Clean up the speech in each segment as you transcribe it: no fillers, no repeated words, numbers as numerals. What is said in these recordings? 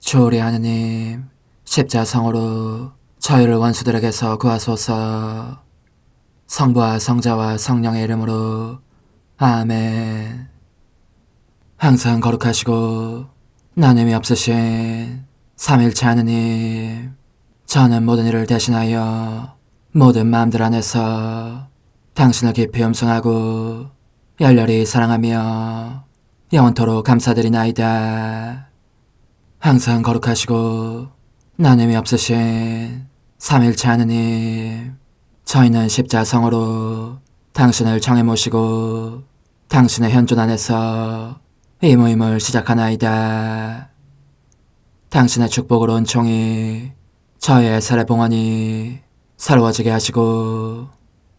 주오리 하느님, 십자성으로 저희를 원수들에게서 구하소서. 성부와 성자와 성령의 이름으로 아멘. 항상 거룩하시고 나눔이 없으신 삼일체 하느님, 저는 모든 일을 대신하여 모든 마음들 안에서 당신을 깊이 음성하고 열렬히 사랑하며 영원토록 감사드리나이다. 항상 거룩하시고 나눔이 없으신 삼일체 하느님, 저희는 십자성으로 당신을 정해 모시고 당신의 현존 안에서 이 모임을 시작하나이다. 당신의 축복으로 은총이 저희의 세례봉헌이 새로워지게 하시고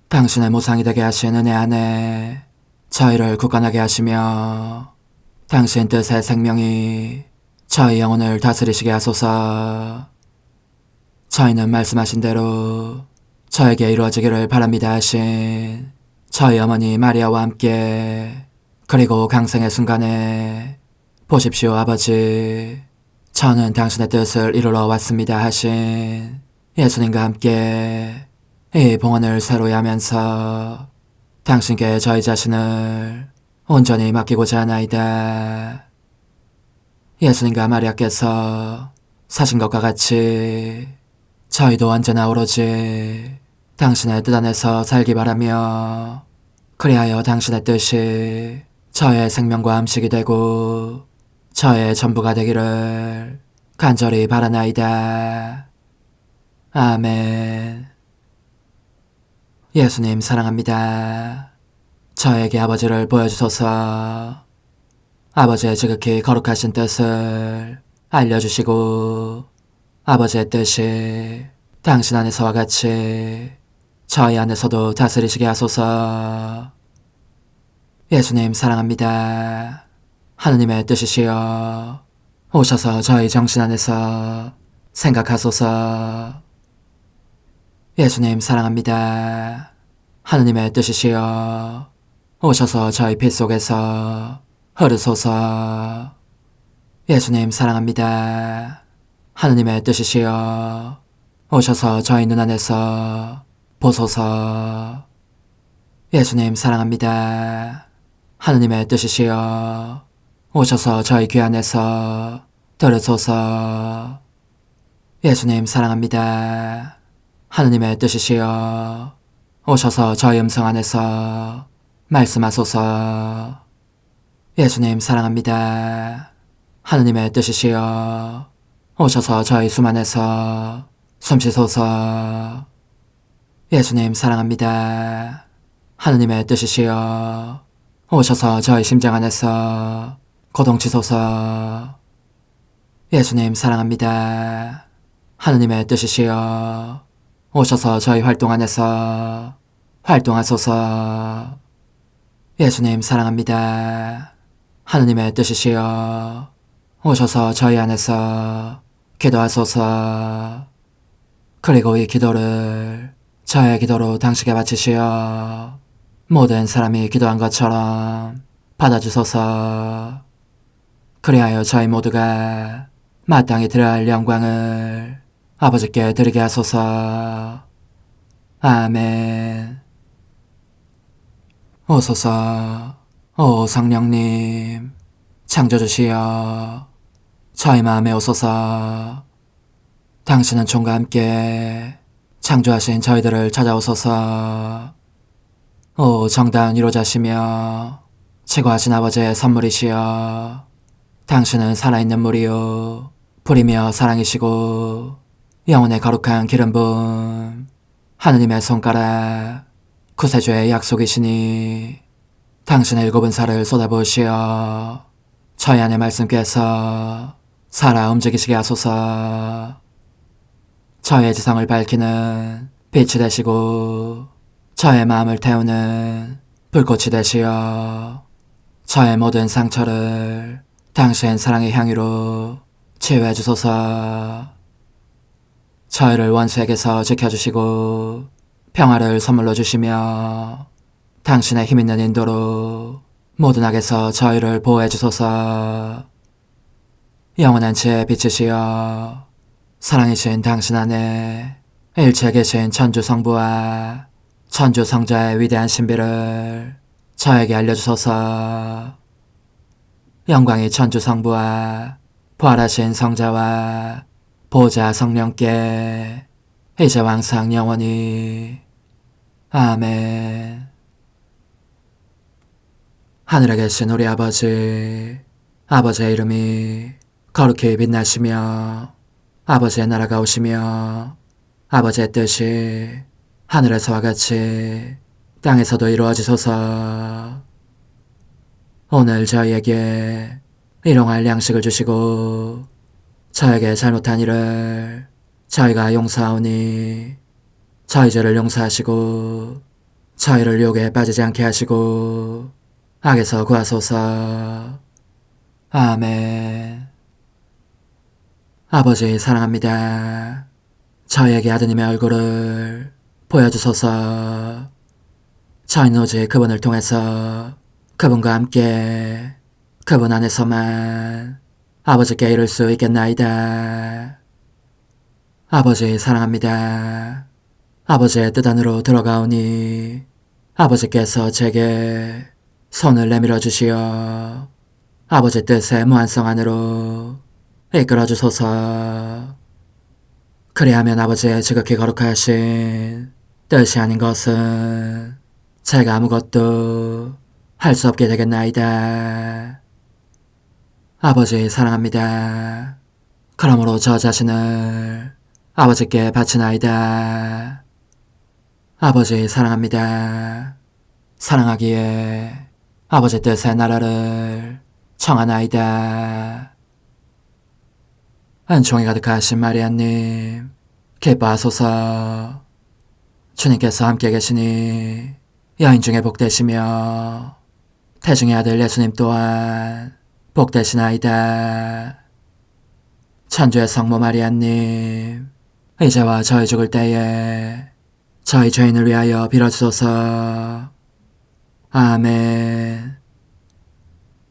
당신의 모상이 되게 하신 은혜 안에 저희를 굳건하게 하시며 당신 뜻의 생명이 저희 영혼을 다스리시게 하소서. 저희는 말씀하신 대로 저에게 이루어지기를 바랍니다 하신 저희 어머니 마리아와 함께, 그리고 강생의 순간에 보십시오 아버지, 저는 당신의 뜻을 이루러 왔습니다 하신 예수님과 함께 이 봉헌을 새로이 하면서 당신께 저희 자신을 온전히 맡기고자 하나이다. 예수님과 마리아께서 사신 것과 같이 저희도 언제나 오로지 당신의 뜻 안에서 살기 바라며, 그리하여 당신의 뜻이 저의 생명과 음식이 되고 저의 전부가 되기를 간절히 바라나이다. 아멘. 예수님 사랑합니다. 저에게 아버지를 보여주소서. 아버지의 지극히 거룩하신 뜻을 알려주시고 아버지의 뜻이 당신 안에서와 같이 저희 안에서도 다스리시게 하소서. 예수님 사랑합니다. 하느님의 뜻이시여 오셔서 저희 정신 안에서 생각하소서. 예수님 사랑합니다. 하느님의 뜻이시여 오셔서 저희 피 속에서 흐르소서. 예수님 사랑합니다. 하느님의 뜻이시여 오셔서 저희 눈 안에서 보소서. 예수님 사랑합니다. 하느님의 뜻이시여 오셔서 저희 귀 안에서 들으소서. 예수님 사랑합니다. 하느님의 뜻이시여 오셔서 저희 음성 안에서 말씀하소서. 예수님 사랑합니다. 하느님의 뜻이시여 오셔서 저희 숨 안에서 숨쉬소서. 예수님 사랑합니다. 하느님의 뜻이시여 오셔서 저희 심장 안에서 고동치소서. 예수님 사랑합니다. 하느님의 뜻이시여 오셔서 저희 활동 안에서 활동하소서. 예수님 사랑합니다. 하느님의 뜻이시여 오셔서 저희 안에서 기도하소서. 그리고 이 기도를 저의 기도로 당신께 바치시어 모든 사람이 기도한 것처럼 받아주소서. 그리하여 저희 모두가 마땅히 드려야 할 영광을 아버지께 드리게 하소서. 아멘. 오소서. 오 성령님 창조주시여 저희 마음에 오소서. 당신은 총과 함께 창조하신 저희들을 찾아오소서. 오 정다운 위로자시며 최고하신 아버지의 선물이시여 당신은 살아있는 물이요 불이며 사랑이시고 영혼의 거룩한 기름 부음 하느님의 손가락 구세주의 약속이시니 당신의 일곱은 살을 쏟아부으시어 저희 안의 말씀께서 살아 움직이시게 하소서. 저의 지성을 밝히는 빛이 되시고 저의 마음을 태우는 불꽃이 되시어 저의 모든 상처를 당신 사랑의 향유로 치유해 주소서. 저희를 원수에게서 지켜주시고 평화를 선물로 주시며 당신의 힘있는 인도로 모든 악에서 저희를 보호해 주소서. 영원한 제 빛이시여 사랑이신 당신 안에 일체 계신 천주 성부와 천주 성자의 위대한 신비를 저에게 알려주소서. 영광이 천주 성부와 부활하신 성자와 보좌 성령께 이제와 항상 영원히 아멘. 하늘에 계신 우리 아버지, 아버지의 이름이 거룩히 빛나시며 아버지의 나라가 오시며 아버지의 뜻이 하늘에서와 같이 땅에서도 이루어지소서. 오늘 저희에게 일용할 양식을 주시고 저에게 잘못한 일을 저희가 용서하오니 저희 죄를 용서하시고 저희를 유혹에 빠지지 않게 하시고 악에서 구하소서. 아멘. 아버지 사랑합니다. 저희에게 아드님의 얼굴을 보여주소서. 저희는 오직 그분을 통해서 그분과 함께 그분 안에서만 아버지께 이룰 수 있겠나이다. 아버지 사랑합니다. 아버지의 뜻 안으로 들어가오니 아버지께서 제게 손을 내밀어 주시어 아버지 뜻의 무한성 안으로 이끌어 주소서. 그리하면 아버지의 지극히 거룩하신 뜻이 아닌 것은 제가 아무것도 할 수 없게 되겠나이다. 아버지 사랑합니다. 그러므로 저 자신을 아버지께 바치나이다. 아버지 사랑합니다. 사랑하기에 아버지 뜻의 나라를 청하나이다. 은총이 가득하신 마리아님, 기뻐하소서. 주님께서 함께 계시니 여인 중에 복되시며 태중의 아들 예수님 또한 복되시나이다. 천주의 성모 마리아님, 이제와 저희 죽을 때에 저희 죄인을 위하여 빌어주소서. 아멘.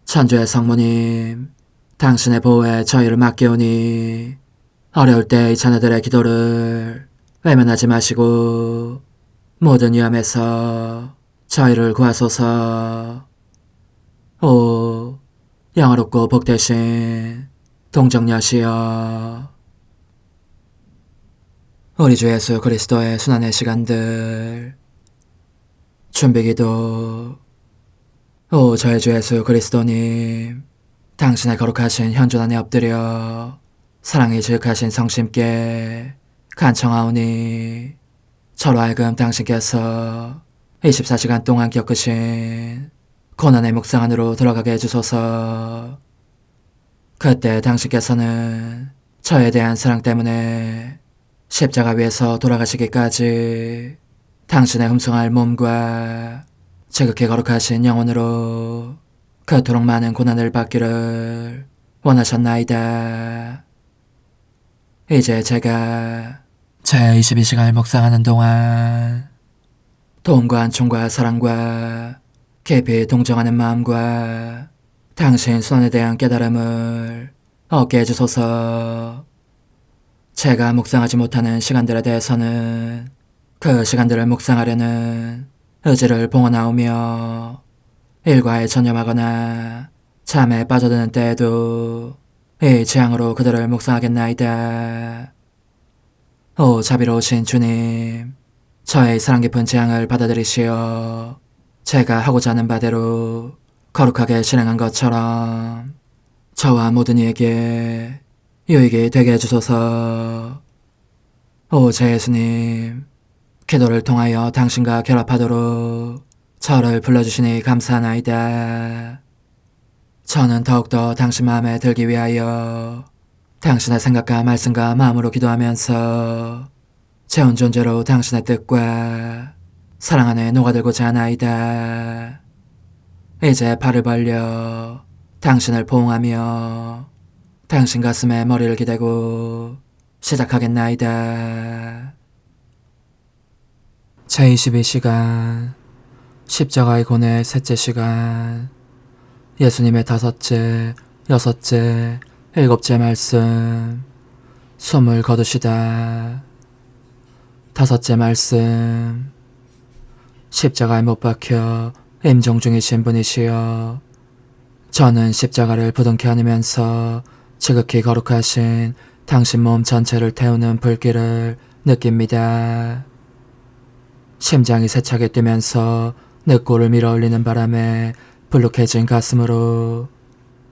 천주의 성모님, 당신의 보호에 저희를 맡기오니 어려울 때 이 자녀들의 기도를 외면하지 마시고 모든 위험에서 저희를 구하소서. 오, 영화롭고 복되신 동정녀시여, 우리 주 예수 그리스도의 순환의 시간들 준비기도. 오 저희 주 예수 그리스도님, 당신의 거룩하신 현존 안에 엎드려 사랑이 지극하신 성심께 간청하오니 저로 하여금 당신께서 24시간 동안 겪으신 고난의 묵상 안으로 들어가게 해주소서. 그때 당신께서는 저에 대한 사랑 때문에 십자가 위에서 돌아가시기까지 당신의 흠숭할 몸과 지극히 거룩하신 영혼으로 그토록 많은 고난을 받기를 원하셨나이다. 이제 제가 제 22시간을 묵상하는 동안 도움과 안총과 사랑과 깊이 동정하는 마음과 당신 손에 대한 깨달음을 얻게 해주소서. 제가 묵상하지 못하는 시간들에 대해서는 그 시간들을 묵상하려는 의지를 봉헌하오며 일과에 전념하거나 잠에 빠져드는 때에도 이 취향으로 그들을 묵상하겠나이다. 오 자비로우신 주님, 저의 사랑 깊은 재앙을 받아들이시어 제가 하고자 하는 바대로 거룩하게 실행한 것처럼 저와 모든 이에게 유익이 되게 해주소서. 오 제 예수님, 기도를 통하여 당신과 결합하도록 저를 불러주시니 감사하나이다. 저는 더욱더 당신 마음에 들기 위하여 당신의 생각과 말씀과 마음으로 기도하면서 제 온 존재로 당신의 뜻과 사랑 안에 녹아들고자 하나이다. 이제 발을 벌려 당신을 포옹하며 당신 가슴에 머리를 기대고 시작하겠나이다. 제22시간 십자가의 고뇌의 셋째 시간, 예수님의 다섯째, 여섯째, 일곱째 말씀, 숨을 거두시다. 다섯째 말씀, 십자가에 못 박혀 임종 중이신 분이시여, 저는 십자가를 부둥켜 안으면서 지극히 거룩하신 당신 몸 전체를 태우는 불길을 느낍니다. 심장이 세차게 뛰면서 늑골을 밀어올리는 바람에 불룩해진 가슴으로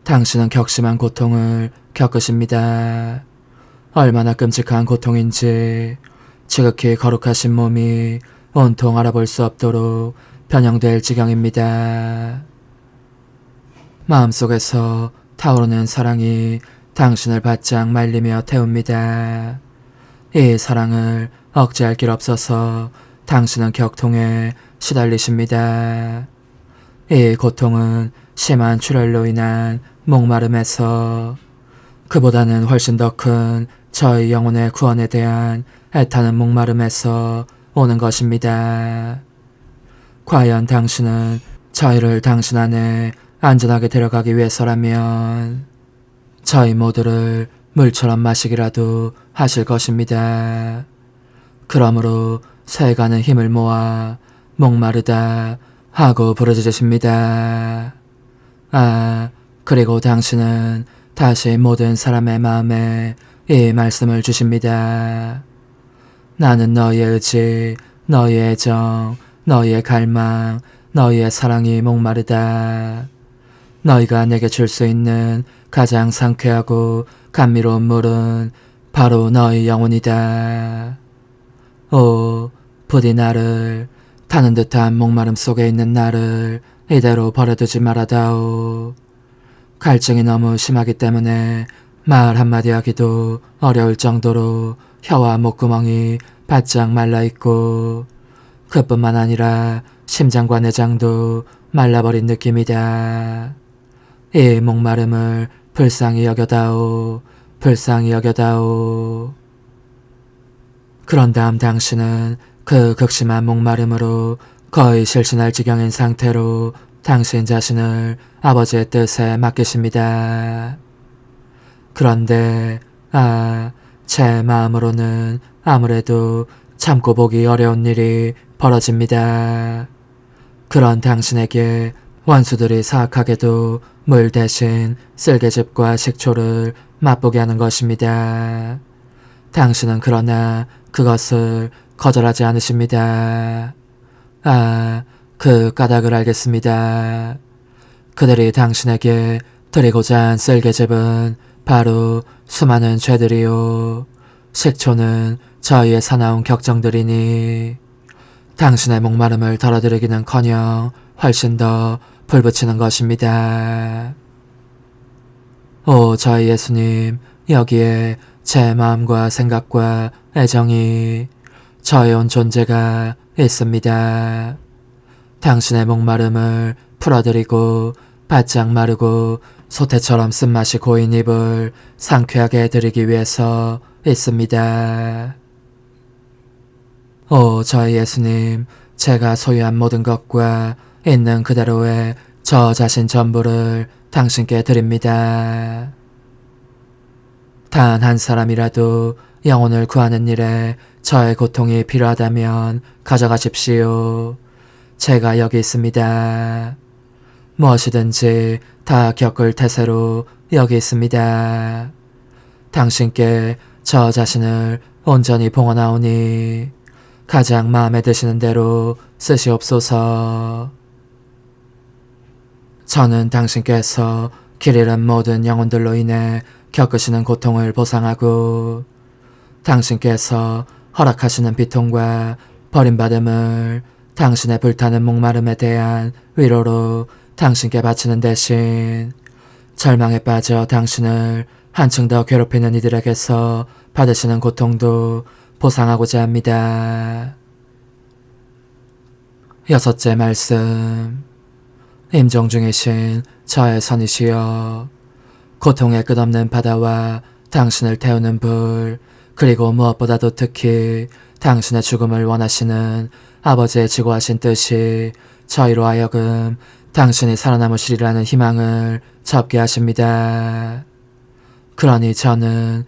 당신은 격심한 고통을 겪으십니다. 얼마나 끔찍한 고통인지 지극히 거룩하신 몸이 온통 알아볼 수 없도록 변형될 지경입니다. 마음속에서 타오르는 사랑이 당신을 바짝 말리며 태웁니다. 이 사랑을 억제할 길 없어서 당신은 격통에 시달리십니다. 이 고통은 심한 출혈로 인한 목마름에서 그보다는 훨씬 더 큰 저희 영혼의 구원에 대한 애타는 목마름에서 오는 것입니다. 과연 당신은 저희를 당신 안에 안전하게 데려가기 위해서라면 저희 모두를 물처럼 마시기라도 하실 것입니다. 그러므로 새가는 힘을 모아 목마르다 하고 부르짖으십니다. 그리고 당신은 다시 모든 사람의 마음에 이 말씀을 주십니다. 나는 너희의 의지, 너희의 애정, 너희의 갈망, 너희의 사랑이 목마르다. 너희가 내게 줄 수 있는 가장 상쾌하고 감미로운 물은 바로 너희 영혼이다. 오, 부디 나를, 타는 듯한 목마름 속에 있는 나를 이대로 버려두지 말아다오. 갈증이 너무 심하기 때문에 말 한마디 하기도 어려울 정도로 혀와 목구멍이 바짝 말라있고 그뿐만 아니라 심장과 내장도 말라버린 느낌이다. 이 목마름을 불쌍히 여겨다오, 불쌍히 여겨다오. 그런 다음 당신은 그 극심한 목마름으로 거의 실신할 지경인 상태로 당신 자신을 아버지의 뜻에 맡기십니다. 그런데 제 마음으로는 아무래도 참고 보기 어려운 일이 벌어집니다. 그런 당신에게 원수들이 사악하게도 물 대신 쓸개즙과 식초를 맛보게 하는 것입니다. 당신은 그러나 그것을 거절하지 않으십니다. 그 까닭을 알겠습니다. 그들이 당신에게 드리고자 한 쓸개즙은 바로 수많은 죄들이요, 식초는 저희의 사나운 격정들이니 당신의 목마름을 덜어드리기는커녕 훨씬 더 불붙이는 것입니다. 오, 저희 예수님, 여기에 제 마음과 생각과 애정이, 저의 온 존재가 있습니다. 당신의 목마름을 풀어드리고 바짝 마르고 소태처럼 쓴맛이 고인 입을 상쾌하게 해드리기 위해서 있습니다. 오, 저희 예수님, 제가 소유한 모든 것과 있는 그대로의 저 자신 전부를 당신께 드립니다. 단 한 사람이라도 영혼을 구하는 일에 저의 고통이 필요하다면 가져가십시오. 제가 여기 있습니다. 무엇이든지 다 겪을 태세로 여기 있습니다. 당신께 저 자신을 온전히 봉헌하오니 가장 마음에 드시는 대로 쓰시옵소서. 저는 당신께서 길 잃은 모든 영혼들로 인해 겪으시는 고통을 보상하고 당신께서 허락하시는 비통과 버림받음을 당신의 불타는 목마름에 대한 위로로 당신께 바치는 대신 절망에 빠져 당신을 한층 더 괴롭히는 이들에게서 받으시는 고통도 보상하고자 합니다. 여섯째 말씀, 임종 중이신 저의 선이시여, 고통의 끝없는 바다와 당신을 태우는 불, 그리고 무엇보다도 특히 당신의 죽음을 원하시는 아버지의 지고하신 뜻이 저희로 하여금 당신이 살아남으시리라는 희망을 접게 하십니다. 그러니 저는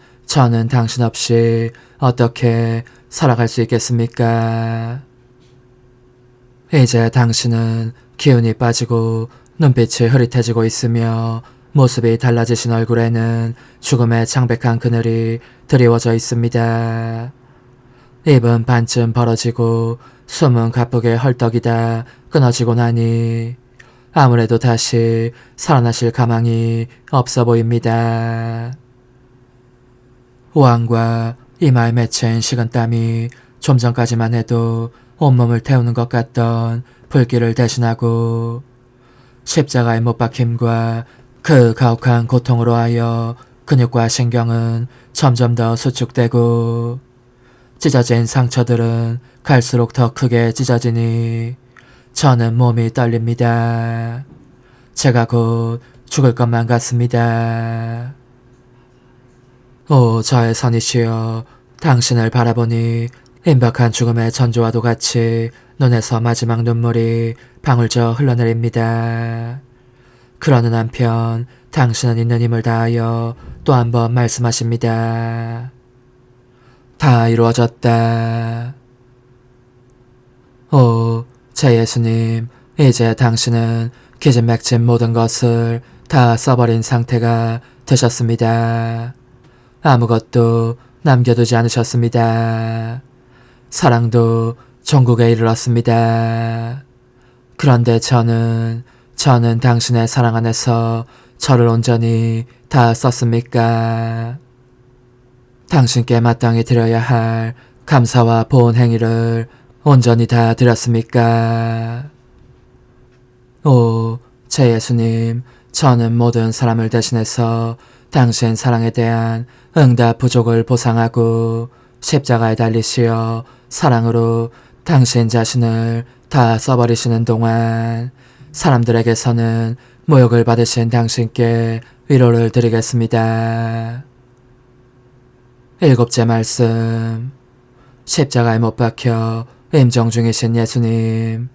당신 없이 어떻게 살아갈 수 있겠습니까? 이제 당신은 기운이 빠지고 눈빛이 흐릿해지고 있으며 모습이 달라지신 얼굴에는 죽음의 창백한 그늘이 드리워져 있습니다. 입은 반쯤 벌어지고 숨은 가쁘게 헐떡이다 끊어지고 나니 아무래도 다시 살아나실 가망이 없어 보입니다. 오한과 이마에 맺힌 식은땀이 좀 전까지만 해도 온몸을 태우는 것 같던 불길을 대신하고 십자가의 못 박힘과 그 가혹한 고통으로 하여 근육과 신경은 점점 더 수축되고 찢어진 상처들은 갈수록 더 크게 찢어지니 저는 몸이 떨립니다. 제가 곧 죽을 것만 같습니다. 오, 저의 선이시여, 당신을 바라보니 임박한 죽음의 전조와도 같이 눈에서 마지막 눈물이 방울져 흘러내립니다. 그러는 한편 당신은 있는 힘을 다하여 또 한 번 말씀하십니다. 다 이루어졌다. 오, 제 예수님, 이제 당신은 기진맥진 모든 것을 다 써버린 상태가 되셨습니다. 아무것도 남겨두지 않으셨습니다. 사랑도 종국에 이르렀습니다. 그런데 저는 당신의 사랑 안에서 저를 온전히 다 썼습니까? 당신께 마땅히 드려야 할 감사와 보온 행위를 온전히 다 드렸습니까? 오, 제 예수님, 저는 모든 사람을 대신해서 당신 사랑에 대한 응답 부족을 보상하고 십자가에 달리시어 사랑으로 당신 자신을 다 써버리시는 동안 사람들에게서는 모욕을 받으신 당신께 위로를 드리겠습니다. 일곱째 말씀. 십자가에 못 박혀 임종 중이신 예수님,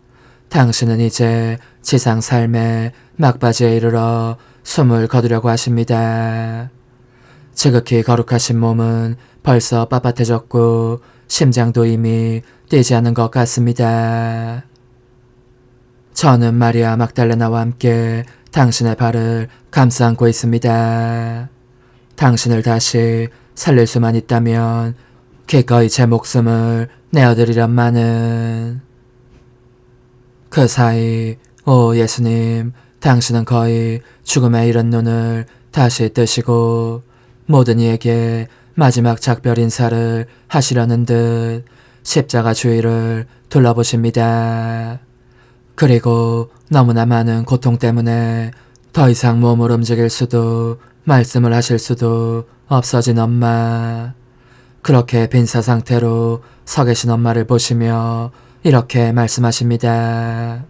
당신은 이제 지상 삶의 막바지에 이르러 숨을 거두려고 하십니다. 지극히 거룩하신 몸은 벌써 빳빳해졌고 심장도 이미 뛰지 않는 것 같습니다. 저는 마리아 막달레나와 함께 당신의 발을 감싸 안고 있습니다. 당신을 다시 살릴 수만 있다면 기꺼이 제 목숨을 내어드리련마는. 그 사이 오 예수님, 당신은 거의 죽음에 이른 눈을 다시 뜨시고 모든 이에게 마지막 작별 인사를 하시려는 듯 십자가 주위를 둘러보십니다. 그리고 너무나 많은 고통 때문에 더 이상 몸을 움직일 수도 말씀을 하실 수도 없어진 엄마. 그렇게 빈사 상태로 서 계신 엄마를 보시며 이렇게 말씀하십니다.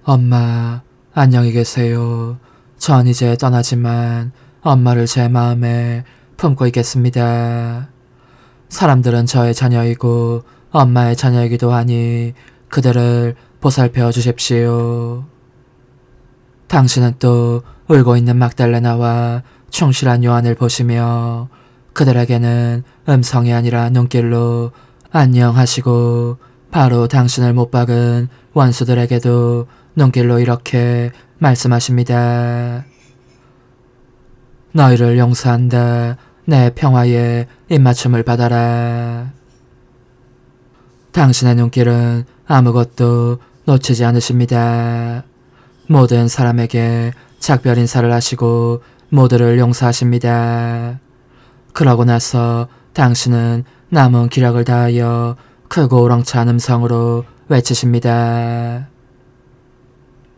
엄마, 안녕히 계세요. 전 이제 떠나지만 엄마를 제 마음에 품고 있겠습니다. 사람들은 저의 자녀이고 엄마의 자녀이기도 하니 그들을 보살펴 주십시오. 당신은 또 울고 있는 막달레나와 충실한 요한을 보시며 그들에게는 음성이 아니라 눈길로 안녕하시고 바로 당신을 못 박은 원수들에게도 눈길로 이렇게 말씀하십니다. 너희를 용서한다. 내 평화에 입맞춤을 받아라. 당신의 눈길은 아무것도 놓치지 않으십니다. 모든 사람에게 작별 인사를 하시고 모두를 용서하십니다. 그러고 나서 당신은 남은 기력을 다하여 크고 우렁찬 음성으로 외치십니다.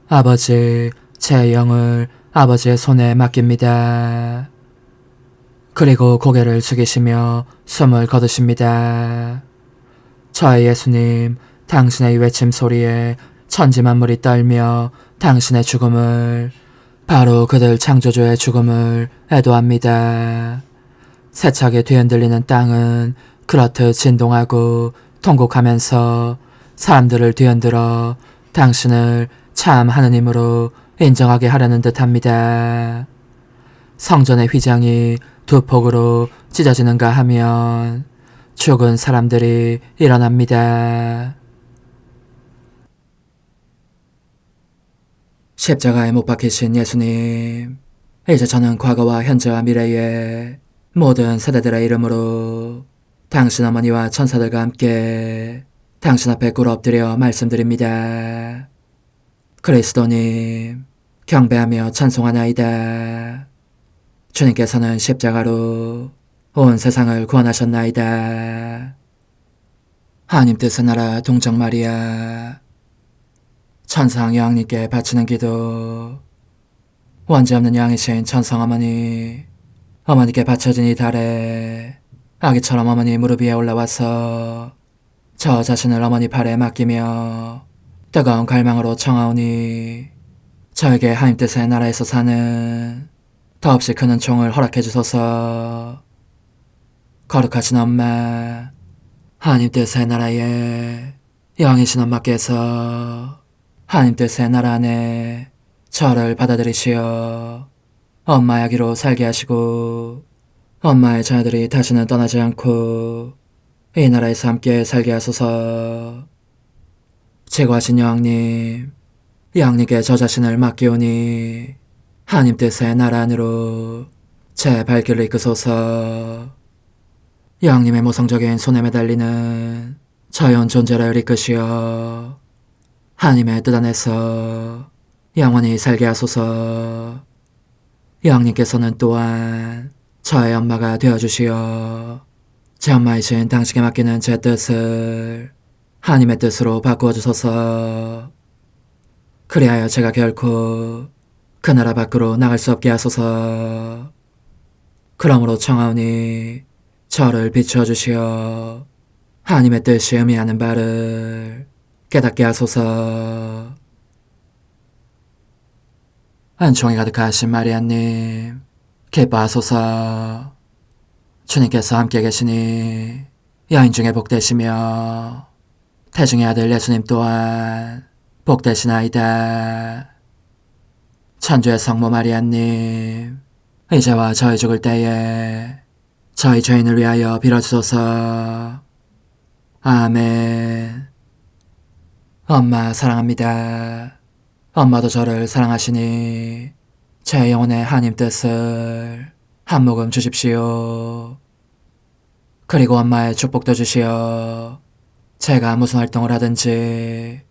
아버지, 제 영을 아버지의 손에 맡깁니다. 그리고 고개를 숙이시며 숨을 거두십니다. 저의 예수님, 당신의 이 외침 소리에 천지 만물이 떨며 당신의 죽음을, 바로 그들 창조주의 죽음을 애도합니다. 세차게 뒤흔들리는 땅은 그렇듯 진동하고 통곡하면서 사람들을 뒤흔들어 당신을 참 하느님으로 인정하게 하려는 듯합니다. 성전의 휘장이 두 폭으로 찢어지는가 하면 죽은 사람들이 일어납니다. 십자가에 못 박히신 예수님, 이제 저는 과거와 현재와 미래의 모든 세대들의 이름으로 당신 어머니와 천사들과 함께 당신 앞에 꿇어 엎드려 말씀드립니다. 그리스도님, 경배하며 찬송하나이다. 주님께서는 십자가로 온 세상을 구원하셨나이다. 하나님 뜻의 나라 동정 마리아, 천상 여왕님께 바치는 기도. 원죄 없는 양이신 천상 어머니, 어머니께 바쳐진 이 달에 아기처럼 어머니 무릎 위에 올라와서 저 자신을 어머니 팔에 맡기며 뜨거운 갈망으로 청하오니 저에게 하나님 뜻의 나라에서 사는 더없이 큰 은총을 허락해 주소서. 거룩하신 엄마, 하나님 뜻의 나라에 영이신 엄마께서 하나님 뜻의 나라 안에 저를 받아들이시어 엄마의 아기로 살게 하시고 엄마의 자녀들이 다시는 떠나지 않고 이 나라에서 함께 살게 하소서. 제거하신 여왕님, 여왕님께 저 자신을 맡기오니 하나님 뜻의 나라 안으로 제 발길을 이끄소서. 여왕님의 모성적인 손에 매달리는 자연 존재를 이끄시어 하나님의 뜻 안에서 영원히 살게 하소서. 여왕님께서는 또한 저의 엄마가 되어주시어 제 엄마이신 당신께 맡기는 제 뜻을 하나님의 뜻으로 바꾸어 주소서. 그리하여 제가 결코 그 나라 밖으로 나갈 수 없게 하소서. 그러므로 청하오니 저를 비추어 주시어 하나님의 뜻이 의미하는 바를 깨닫게 하소서. 은총이 가득하신 마리아님, 기뻐하소서. 주님께서 함께 계시니 여인 중에 복되시며 태중의 아들 예수님 또한 복되시나이다. 천주의 성모 마리아님, 이제와 저희 죽을 때에 저희 죄인을 위하여 빌어주소서. 아멘. 엄마 사랑합니다. 엄마도 저를 사랑하시니 제 영혼의 하나님 뜻을 한 모금 주십시오. 그리고 엄마의 축복도 주시어 제가 무슨 활동을 하든지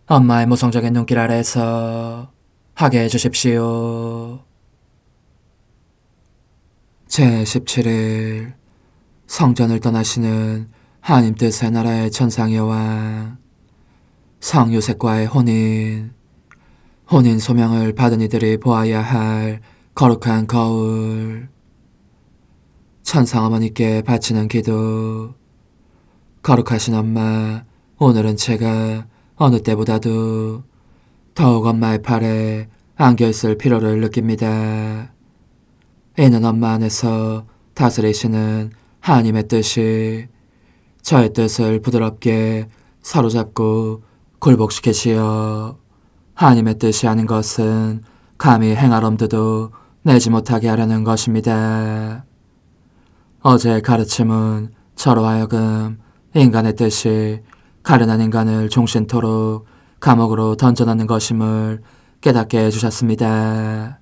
엄마의 모성적인 눈길 아래에서 하게 해주십시오. 제17일 성전을 떠나시는 하나님 뜻의 나라의 천상여왕 성 요셉과의 혼인 소명을 받은 이들이 보아야 할 거룩한 거울, 천상 어머니께 바치는 기도. 거룩하신 엄마, 오늘은 제가 어느 때보다도 더욱 엄마의 팔에 안겨있을 필요를 느낍니다. 이는 엄마 안에서 다스리시는 하나님의 뜻이 저의 뜻을 부드럽게 사로잡고 굴복시키시어 하나님의 뜻이 아닌 것은 감히 행할 엄두도 내지 못하게 하려는 것입니다. 어제의 가르침은 저로 하여금 인간의 뜻이 가련한 인간을 종신토록 감옥으로 던져넣는 것임을 깨닫게 해주셨습니다.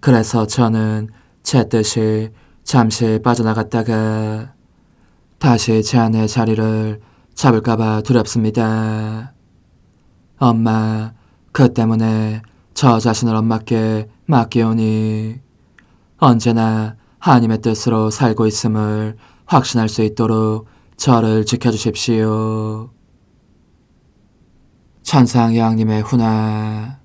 그래서 저는 제 뜻이 잠시 빠져나갔다가 다시 제 안의 자리를 잡을까봐 두렵습니다. 엄마, 그 때문에 저 자신을 엄마께 맡기오니 언제나 하나님의 뜻으로 살고 있음을 확신할 수 있도록 저를 지켜주십시오. 천상 여왕님의 훈아,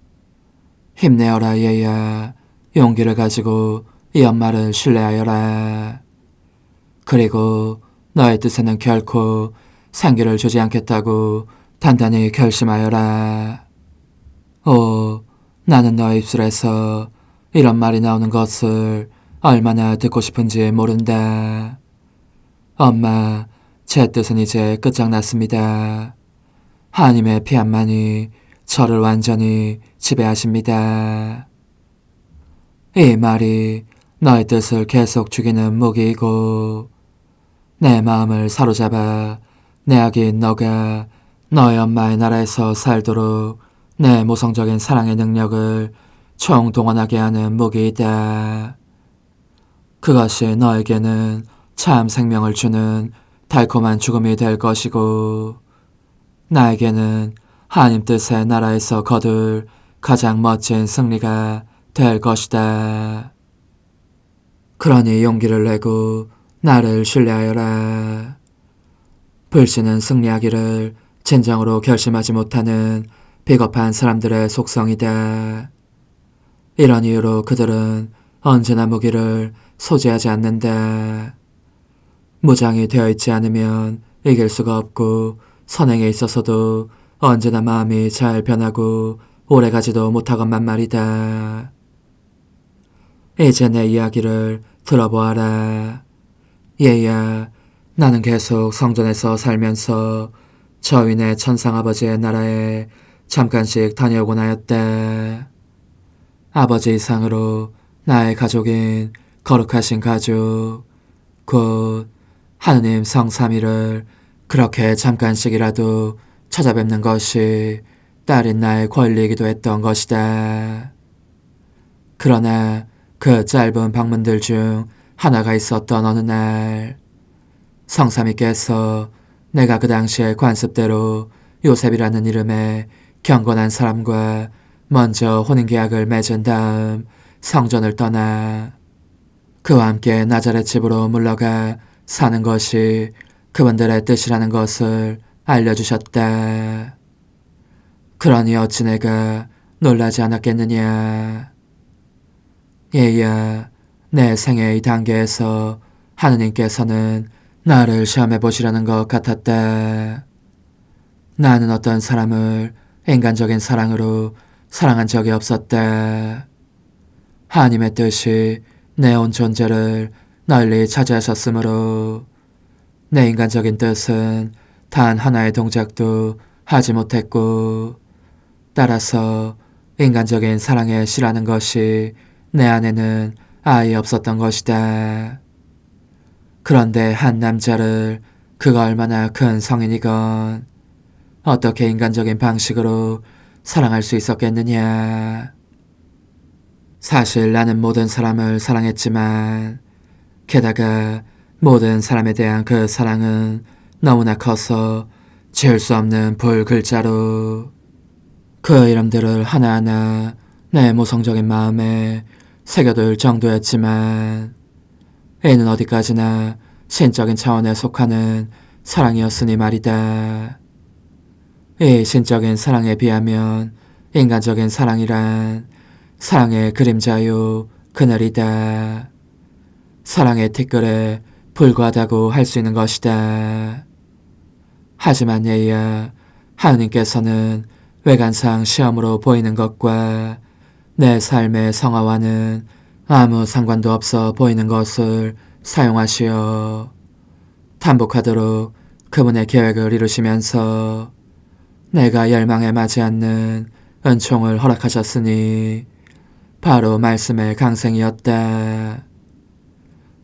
힘내어라 얘야. 용기를 가지고 이 엄마를 신뢰하여라. 그리고 너의 뜻에는 결코 생기를 주지 않겠다고 단단히 결심하여라. 오, 나는 너의 입술에서 이런 말이 나오는 것을 얼마나 듣고 싶은지 모른다. 엄마, 제 뜻은 이제 끝장났습니다. 하나님의 피함만이 저를 완전히 지배하십니다. 이 말이 너의 뜻을 계속 죽이는 무기이고 내 마음을 사로잡아 내 아기인 너가 너의 엄마의 나라에서 살도록 내 모성적인 사랑의 능력을 총동원하게 하는 무기이다. 그것이 너에게는 참 생명을 주는 달콤한 죽음이 될 것이고 나에게는 하나님 뜻의 나라에서 거둘 가장 멋진 승리가 될 것이다. 그러니 용기를 내고 나를 신뢰하여라. 불신은 승리하기를 진정으로 결심하지 못하는 비겁한 사람들의 속성이다. 이런 이유로 그들은 언제나 무기를 소지하지 않는다. 무장이 되어 있지 않으면 이길 수가 없고 선행에 있어서도 언제나 마음이 잘 변하고 오래가지도 못하건만 말이다. 이제 내 이야기를 들어보아라. 얘야, 나는 계속 성전에서 살면서 저윈의 천상아버지의 나라에 잠깐씩 다녀오곤 하였다. 아버지 이상으로 나의 가족인 거룩하신 가족, 곧 하느님 성삼위를 그렇게 잠깐씩이라도 찾아뵙는 것이 딸인 나의 권리이기도 했던 것이다. 그러나 그 짧은 방문들 중 하나가 있었던 어느 날 성삼위께서 내가 그 당시의 관습대로 요셉이라는 이름의 경건한 사람과 먼저 혼인계약을 맺은 다음 성전을 떠나 그와 함께 나자렛 집으로 물러가 사는 것이 그분들의 뜻이라는 것을 알려주셨다. 그러니 어찌 내가 놀라지 않았겠느냐. 얘야, 내 생애의 단계에서 하느님께서는 나를 시험해 보시려는 것 같았다. 나는 어떤 사람을 인간적인 사랑으로 사랑한 적이 없었다. 하나님의 뜻이 내 온 존재를 널리 차지하셨으므로 내 인간적인 뜻은 단 하나의 동작도 하지 못했고 따라서 인간적인 사랑에 실하는 것이 내 안에는 아예 없었던 것이다. 그런데 한 남자를 그가 얼마나 큰 성인이건 어떻게 인간적인 방식으로 사랑할 수 있었겠느냐. 사실 나는 모든 사람을 사랑했지만 게다가 모든 사람에 대한 그 사랑은 너무나 커서 지울 수 없는 불글자로 그 이름들을 하나하나 내 모성적인 마음에 새겨둘 정도였지만 이는 어디까지나 신적인 차원에 속하는 사랑이었으니 말이다. 이 신적인 사랑에 비하면 인간적인 사랑이란 사랑의 그림자요 그늘이다. 사랑의 티끌에 불과하다고 할 수 있는 것이다. 하지만 얘야, 하느님께서는 외관상 시험으로 보이는 것과 내 삶의 성화와는 아무 상관도 없어 보이는 것을 사용하시어 반복하도록 그분의 계획을 이루시면서 내가 열망에 맞지 않는 은총을 허락하셨으니 바로 말씀의 강생이었다.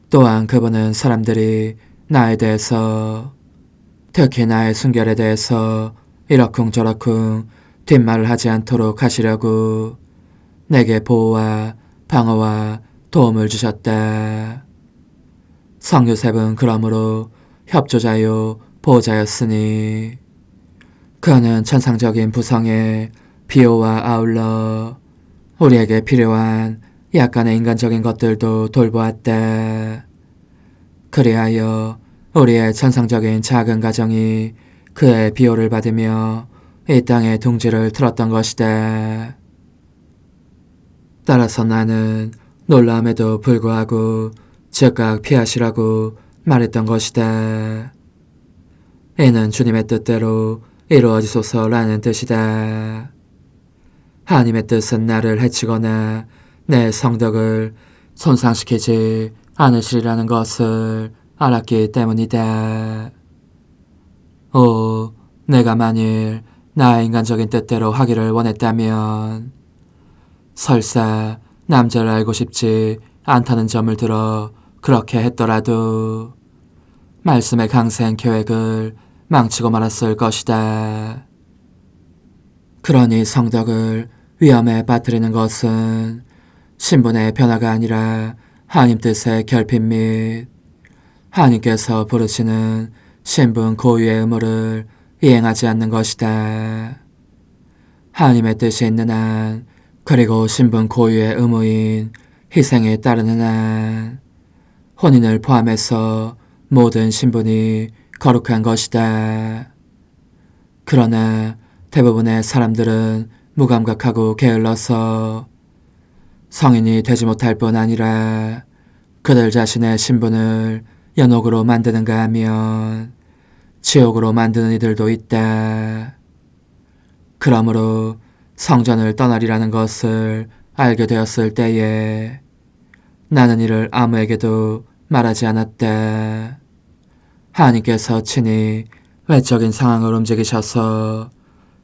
또한 그분은 사람들이 나에 대해서 특히 나의 순결에 대해서 이러쿵저러쿵 뒷말을 하지 않도록 하시려고 내게 보호와 방어와 도움을 주셨다. 성요셉은 그러므로 협조자요 보호자였으니 그는 천상적인 부성의 비호와 아울러 우리에게 필요한 약간의 인간적인 것들도 돌보았다. 그리하여 우리의 천상적인 작은 가정이 그의 비호를 받으며 이 땅의 둥지를 틀었던 것이다. 따라서 나는 놀라움에도 불구하고 즉각 피하시라고 말했던 것이다. 이는 주님의 뜻대로 이루어지소서라는 뜻이다. 하나님의 뜻은 나를 해치거나 내 성덕을 손상시키지 않으시리라는 것을 알았기 때문이다. 오, 내가 만일 나의 인간적인 뜻대로 하기를 원했다면 설사 남자를 알고 싶지 않다는 점을 들어 그렇게 했더라도 말씀의 강생 계획을 망치고 말았을 것이다. 그러니 성덕을 위험에 빠뜨리는 것은 신분의 변화가 아니라 하나님 뜻의 결핍 및 하나님께서 부르시는 신분 고유의 의무를 이행하지 않는 것이다. 하나님의 뜻이 있는 한, 그리고 신분 고유의 의무인 희생에 따르는 한, 혼인을 포함해서 모든 신분이 거룩한 것이다. 그러나 대부분의 사람들은 무감각하고 게을러서 성인이 되지 못할 뿐 아니라 그들 자신의 신분을 연옥으로 만드는가 하면 지옥으로 만드는 이들도 있다. 그러므로 성전을 떠나리라는 것을 알게 되었을 때에 나는 이를 아무에게도 말하지 않았다. 하나님께서 친히 외적인 상황을 움직이셔서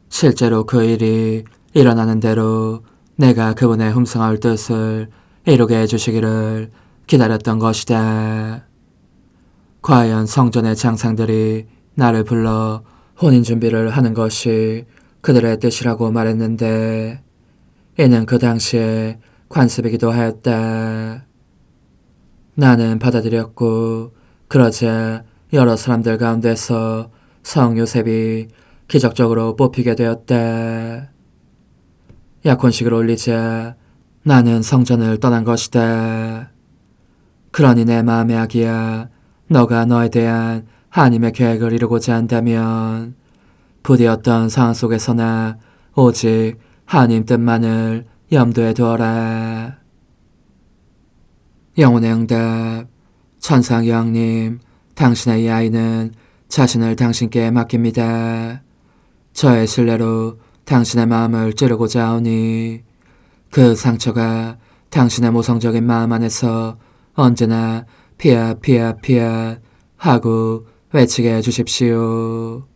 실제로 그 일이 일어나는 대로 내가 그분의 흠성할 뜻을 이루게 해주시기를 기다렸던 것이다. 과연 성전의 장상들이 나를 불러 혼인 준비를 하는 것이 그들의 뜻이라고 말했는데 이는 그 당시에 관습이기도 하였다. 나는 받아들였고 그러자 여러 사람들 가운데서 성 요셉이 기적적으로 뽑히게 되었다. 약혼식을 올리자 나는 성전을 떠난 것이다. 그러니 내 마음의 아기야, 너가 너에 대한 하나님의 계획을 이루고자 한다면 부디 어떤 상황 속에서나 오직 하나님 뜻만을 염두에 두어라. 영혼의 응답. 천상 여왕님, 당신의 이 아이는 자신을 당신께 맡깁니다. 저의 신뢰로 당신의 마음을 찌르고자 하오니 그 상처가 당신의 모성적인 마음 안에서 언제나 피아 하고 외치게 해주십시오.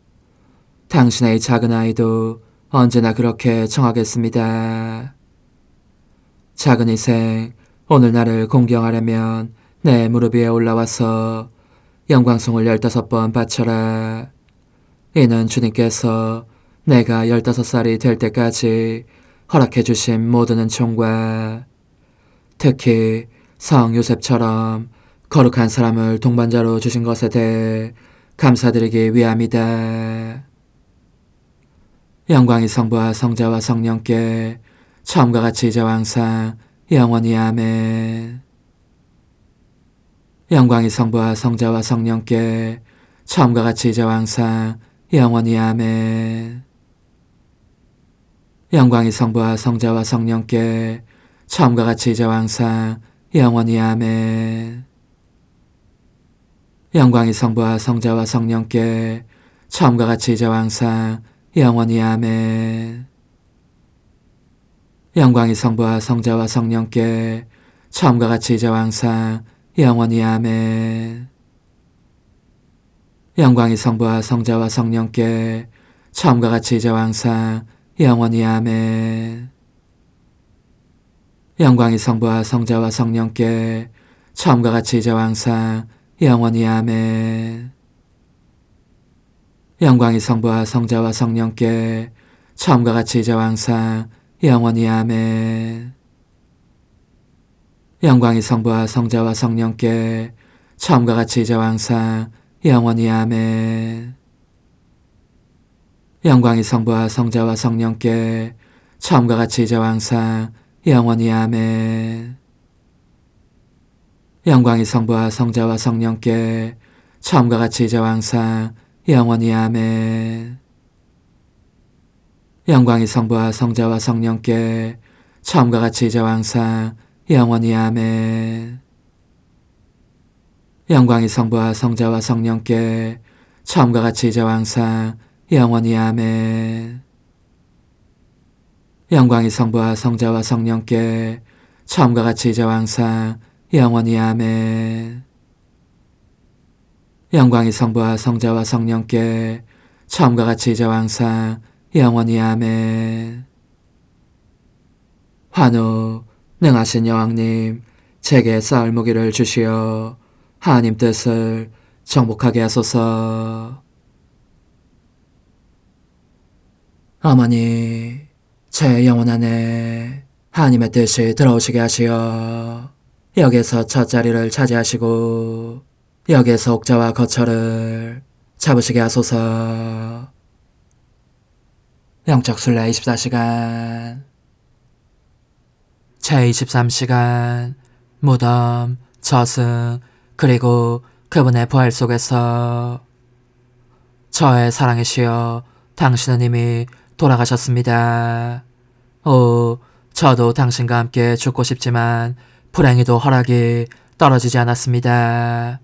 당신의 이 작은 아이도 언제나 그렇게 청하겠습니다. 작은 희생, 오늘 나를 공경하려면 내 무릎 위에 올라와서 영광송을 15번 바쳐라. 이는 주님께서 내가 15살이 될 때까지 허락해 주신 모든 은총과 특히 성 요셉처럼 거룩한 사람을 동반자로 주신 것에 대해 감사드리기 위함이다. 영광이 성부와 성자와 성령께 처음과 같이 이제와 항상 영원히 아멘. 영광이 성부와 성자와 성령께 처음과 같이 이제와 항상 영원히 아멘. 영광이 성부와 성자와 성령께 처음과 같이 이제와 항상 영원히 아멘. 영광이 성부와 성자와 성령께 처음과 같이 이제와 항상 영원히 아멘. 영광이 성부와 성자와 성령께 처음과 같이 이제와 항상 영원히 아멘. 영광이 성부와 성자와 성령께 처음과 같이 이제와 항상 영원히 아멘. 영광이 성부와 성자와 성령께 처음과 같이 이제와 항상 영원히 아멘. 영광이 성부와 성자와 성령께 처음과 같이 이제와 항상 영원히 아멘. 영광이 성부와 성자와 성령께 처음과 같이 이제와 항상 영원히 아멘. 영광이 성부와 성자와 성령께 처음과 같이 이제와 항상 영원히 아멘. 영광이 성부와 성자와 성령께 처음과 같이 이제와 항상 영원히 아멘. 영광이 성부와 성자와 성령께 처음과 같이 이제와 항상 영원히 아멘. 영광이 성부와 성자와 성령께 처음과 같이 이제와 항상 영원히 아멘. 영광이 성부와 성자와 성령께 처음과 같이 이제와 항상 영원히 아멘. 영광이 성부와 성자와 성령께 처음과 같이 이제와 항상 영원히 아멘. 환호, 능하신 여왕님, 제게 싸울 무기를 주시어 하나님 뜻을 정복하게 하소서. 어머니, 제 영혼 안에 하나님의 뜻이 들어오시게 하시어 여기에서 첫 자리를 차지하시고 여기에서 옥자와 거처를 잡으시게 하소서. 영적순례 24시간 제23시간 무덤, 저승, 그리고 그분의 부활 속에서 저의 사랑이시여 당신은 이미 돌아가셨습니다. 오, 저도 당신과 함께 죽고 싶지만 불행히도 허락이 떨어지지 않았습니다.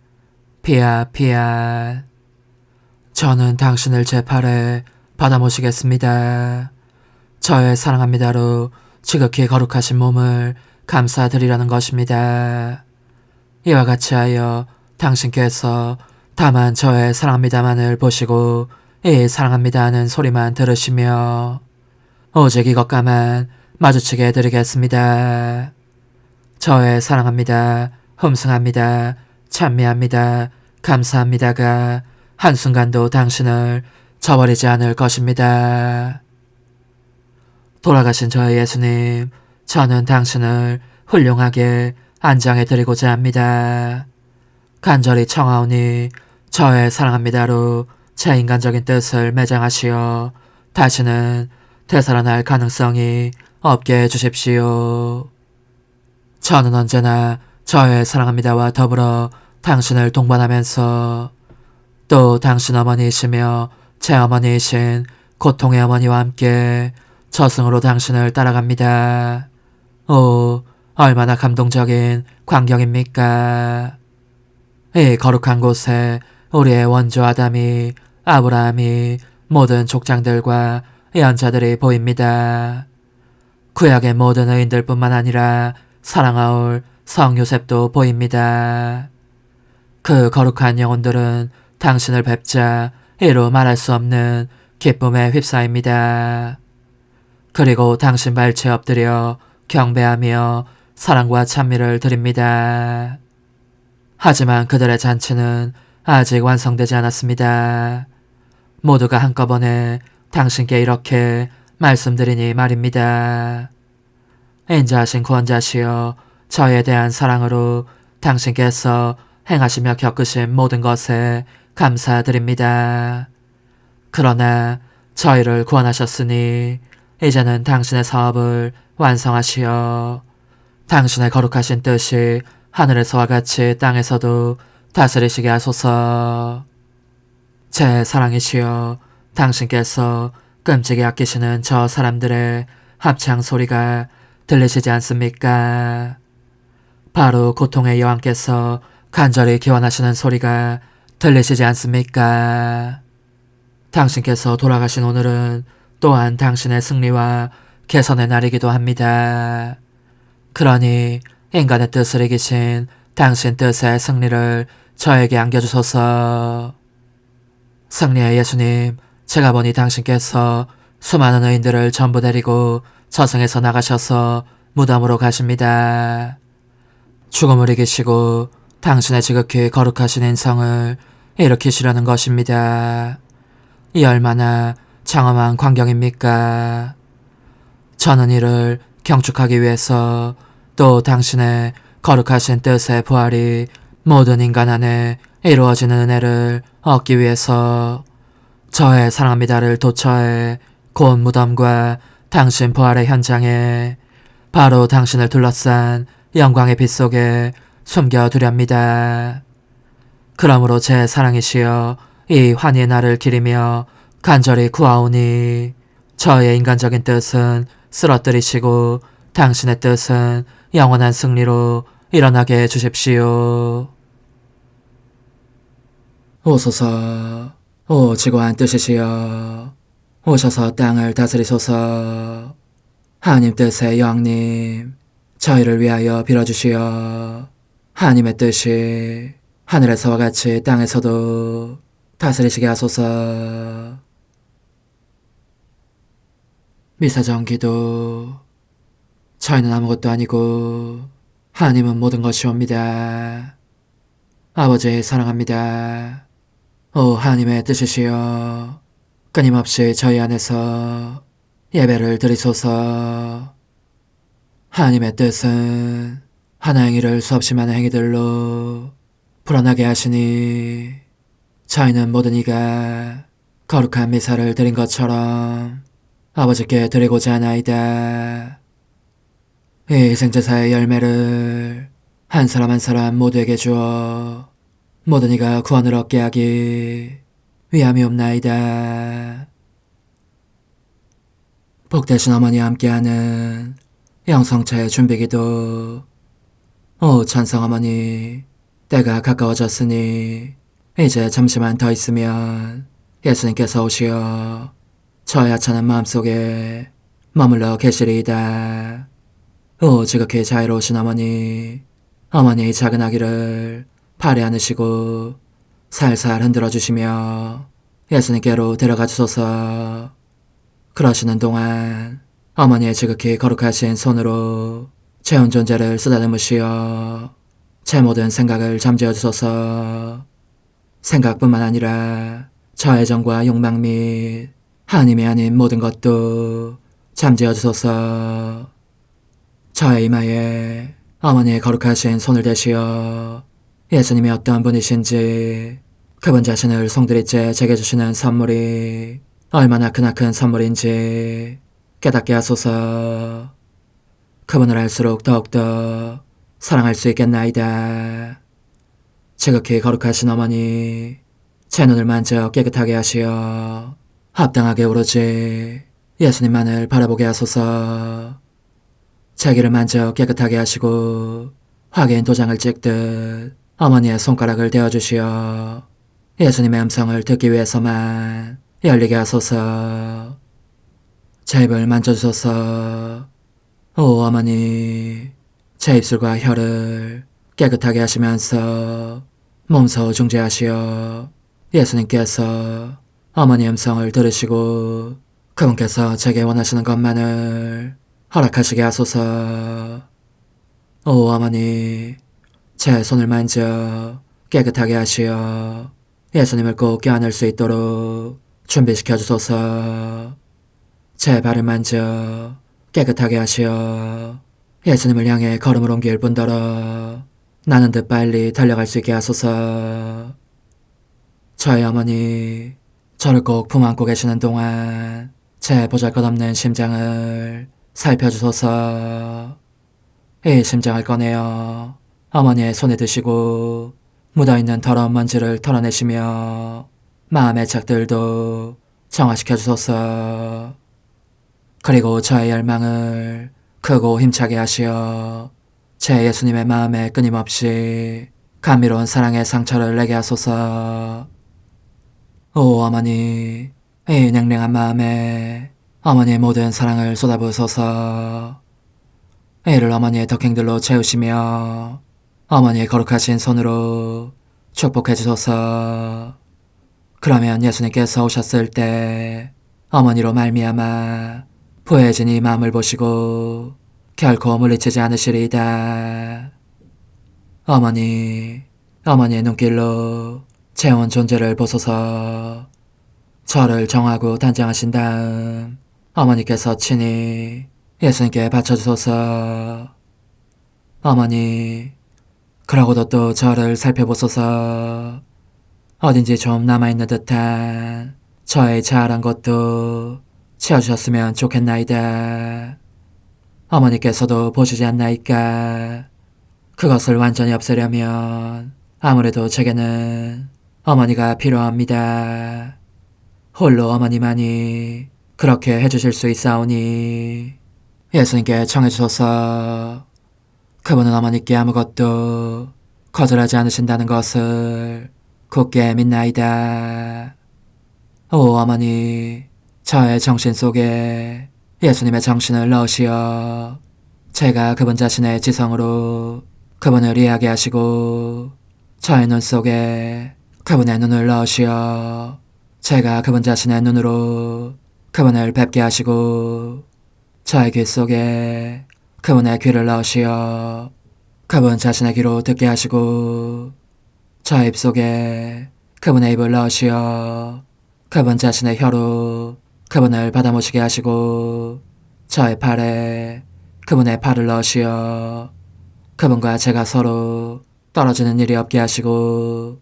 피아. 저는 당신을 제 팔에 받아 모시겠습니다. 저의 사랑합니다로 지극히 거룩하신 몸을 감사드리라는 것입니다. 이와 같이 하여 당신께서 다만 저의 사랑합니다만을 보시고 이 사랑합니다 하는 소리만 들으시며 오직 이것과만 마주치게 해드리겠습니다. 저의 사랑합니다, 흠숭합니다, 찬미합니다, 감사합니다가 한순간도 당신을 저버리지 않을 것입니다. 돌아가신 저의 예수님, 저는 당신을 훌륭하게 안장해드리고자 합니다. 간절히 청하오니 저의 사랑합니다로 제 인간적인 뜻을 매장하시어 다시는 되살아날 가능성이 없게 해주십시오. 저는 언제나 저의 사랑합니다와 더불어 당신을 동반하면서 또 당신 어머니이시며 제 어머니이신 고통의 어머니와 함께 저승으로 당신을 따라갑니다. 오, 얼마나 감동적인 광경입니까? 이 거룩한 곳에 우리의 원조 아담이, 아브라함이, 모든 족장들과 예언자들이 보입니다. 구약의 모든 의인들뿐만 아니라 사랑하올 성 요셉도 보입니다. 그 거룩한 영혼들은 당신을 뵙자 이루 말할 수 없는 기쁨에 휩싸입니다. 그리고 당신 발치에 엎드려 경배하며 사랑과 찬미를 드립니다. 하지만 그들의 잔치는 아직 완성되지 않았습니다. 모두가 한꺼번에 당신께 이렇게 말씀드리니 말입니다. 인자하신 구원자시여, 저에 대한 사랑으로 당신께서 행하시며 겪으신 모든 것에 감사드립니다. 그러나 저희를 구원하셨으니 이제는 당신의 사업을 완성하시어 당신의 거룩하신 뜻이 하늘에서와 같이 땅에서도 다스리시게 하소서. 제 사랑이시여, 당신께서 끔찍이 아끼시는 저 사람들의 합창 소리가 들리시지 않습니까? 바로 고통의 여왕께서 간절히 기원하시는 소리가 들리시지 않습니까? 당신께서 돌아가신 오늘은 또한 당신의 승리와 개선의 날이기도 합니다. 그러니 인간의 뜻을 이기신 당신 뜻의 승리를 저에게 안겨주소서. 승리의 예수님, 제가 보니 당신께서 수많은 의인들을 전부 데리고 저승에서 나가셔서 무덤으로 가십니다. 죽음을 이기시고 당신의 지극히 거룩하신 인성을 일으키시려는 것입니다. 이 얼마나 장엄한 광경입니까? 저는 이를 경축하기 위해서 또 당신의 거룩하신 뜻의 부활이 모든 인간 안에 이루어지는 은혜를 얻기 위해서 저의 사랑합니다를 도처에 곧 무덤과 당신 부활의 현장에 바로 당신을 둘러싼 영광의 빛 속에 숨겨두렵니다. 그러므로 제 사랑이시여, 이 환희의 날을 기리며 간절히 구하오니 저의 인간적인 뜻은 쓰러뜨리시고 당신의 뜻은 영원한 승리로 일어나게 해주십시오. 오소서, 오 지고한 뜻이시여, 오셔서 땅을 다스리소서. 하나님 뜻의 여왕님, 저희를 위하여 빌어주시어 하나님의 뜻이 하늘에서와 같이 땅에서도 다스리시게 하소서. 미사정 기도. 저희는 아무것도 아니고 하나님은 모든 것이옵니다. 아버지 사랑합니다. 오 하나님의 뜻이시여 끊임없이 저희 안에서 예배를 드리소서. 하나님의 뜻은 하나 행위를 수없이 많은 행위들로 불어나게 하시니 저희는 모든 이가 거룩한 미사를 드린 것처럼 아버지께 드리고자 하나이다. 이 희생제사의 열매를 한 사람 한 사람 모두에게 주어 모든 이가 구원을 얻게 하기 위함이옵나이다. 복되신 어머니와 함께하는 영성차의 준비기도. 오 찬성 어머니, 때가 가까워졌으니 이제 잠시만 더 있으면 예수님께서 오시어 저의 하찮은 마음속에 머물러 계시리이다. 오 지극히 자유로우신 어머니, 어머니의 작은 아기를 팔에 안으시고 살살 흔들어 주시며 예수님께로 데려가 주소서. 그러시는 동안 어머니의 지극히 거룩하신 손으로 제 온 존재를 쓰다듬으시어 제 모든 생각을 잠재워 주소서. 생각뿐만 아니라 저의 정과 욕망 및 하나님이 아닌 모든 것도 잠재워 주소서. 저의 이마에 어머니의 거룩하신 손을 대시어 예수님이 어떠한 분이신지 그분 자신을 송두리째 제게 주시는 선물이 얼마나 크나큰 선물인지 깨닫게 하소서. 그분을 알수록 더욱더 사랑할 수 있겠나이다. 지극히 거룩하신 어머니, 제 눈을 만져 깨끗하게 하시어 합당하게 오로지 예수님만을 바라보게 하소서. 제 귀를 만져 깨끗하게 하시고 확인 도장을 찍듯 어머니의 손가락을 대어주시어 예수님의 음성을 듣기 위해서만 열리게 하소서. 제 입을 만져주소서. 오 어머니, 제 입술과 혀를 깨끗하게 하시면서 몸소 중재하시어 예수님께서 어머니의 음성을 들으시고 그분께서 제게 원하시는 것만을 허락하시게 하소서. 오 어머니, 제 손을 만져 깨끗하게 하시어 예수님을 꼭 껴안을 수 있도록 준비시켜 주소서. 제 발을 만져 깨끗하게 하시어 예수님을 향해 걸음을 옮길 뿐더러 나는 듯 빨리 달려갈 수 있게 하소서. 저의 어머니, 저를 꼭 품안고 계시는 동안 제 보잘것없는 심장을 살펴주소서. 이 심장을 꺼내어 어머니의 손에 드시고 묻어있는 더러운 먼지를 털어내시며 마음의 착들도 정화시켜 주소서. 그리고 저의 열망을 크고 힘차게 하시어 제 예수님의 마음에 끊임없이 감미로운 사랑의 상처를 내게 하소서. 오 어머니, 이 냉랭한 마음에 어머니의 모든 사랑을 쏟아부으소서. 이를 어머니의 덕행들로 채우시며 어머니의 거룩하신 손으로 축복해 주소서. 그러면 예수님께서 오셨을 때 어머니로 말미암아 부해진 이 마음을 보시고 결코 물리치지 않으시리이다. 어머니, 어머니의 눈길로 제 온 존재를 보소서. 저를 정하고 단장하신 다음 어머니께서 친히 예수님께 바쳐주소서. 어머니, 그러고도 또 저를 살펴보소서. 어딘지 좀 남아있는 듯한 저의 자아란 것도 채워주셨으면 좋겠나이다. 어머니께서도 보시지 않나이까? 그것을 완전히 없애려면 아무래도 제게는 어머니가 필요합니다. 홀로 어머니만이 그렇게 해주실 수 있사오니 예수님께 청해주소서. 그분은 어머니께 아무것도 거절하지 않으신다는 것을 굳게 믿나이다. 오 어머니, 저의 정신 속에 예수님의 정신을 넣으시어 제가 그분 자신의 지성으로 그분을 이해하게 하시고 저의 눈 속에 그분의 눈을 넣으시어 제가 그분 자신의 눈으로 그분을 뵙게 하시고 저의 귀 속에 그분의 귀를 넣으시어 그분 자신의 귀로 듣게 하시고 저 입속에 그분의 입을 넣으시어 그분 자신의 혀로 그분을 받아모시게 하시고 저의 팔에 그분의 팔을 넣으시어 그분과 제가 서로 떨어지는 일이 없게 하시고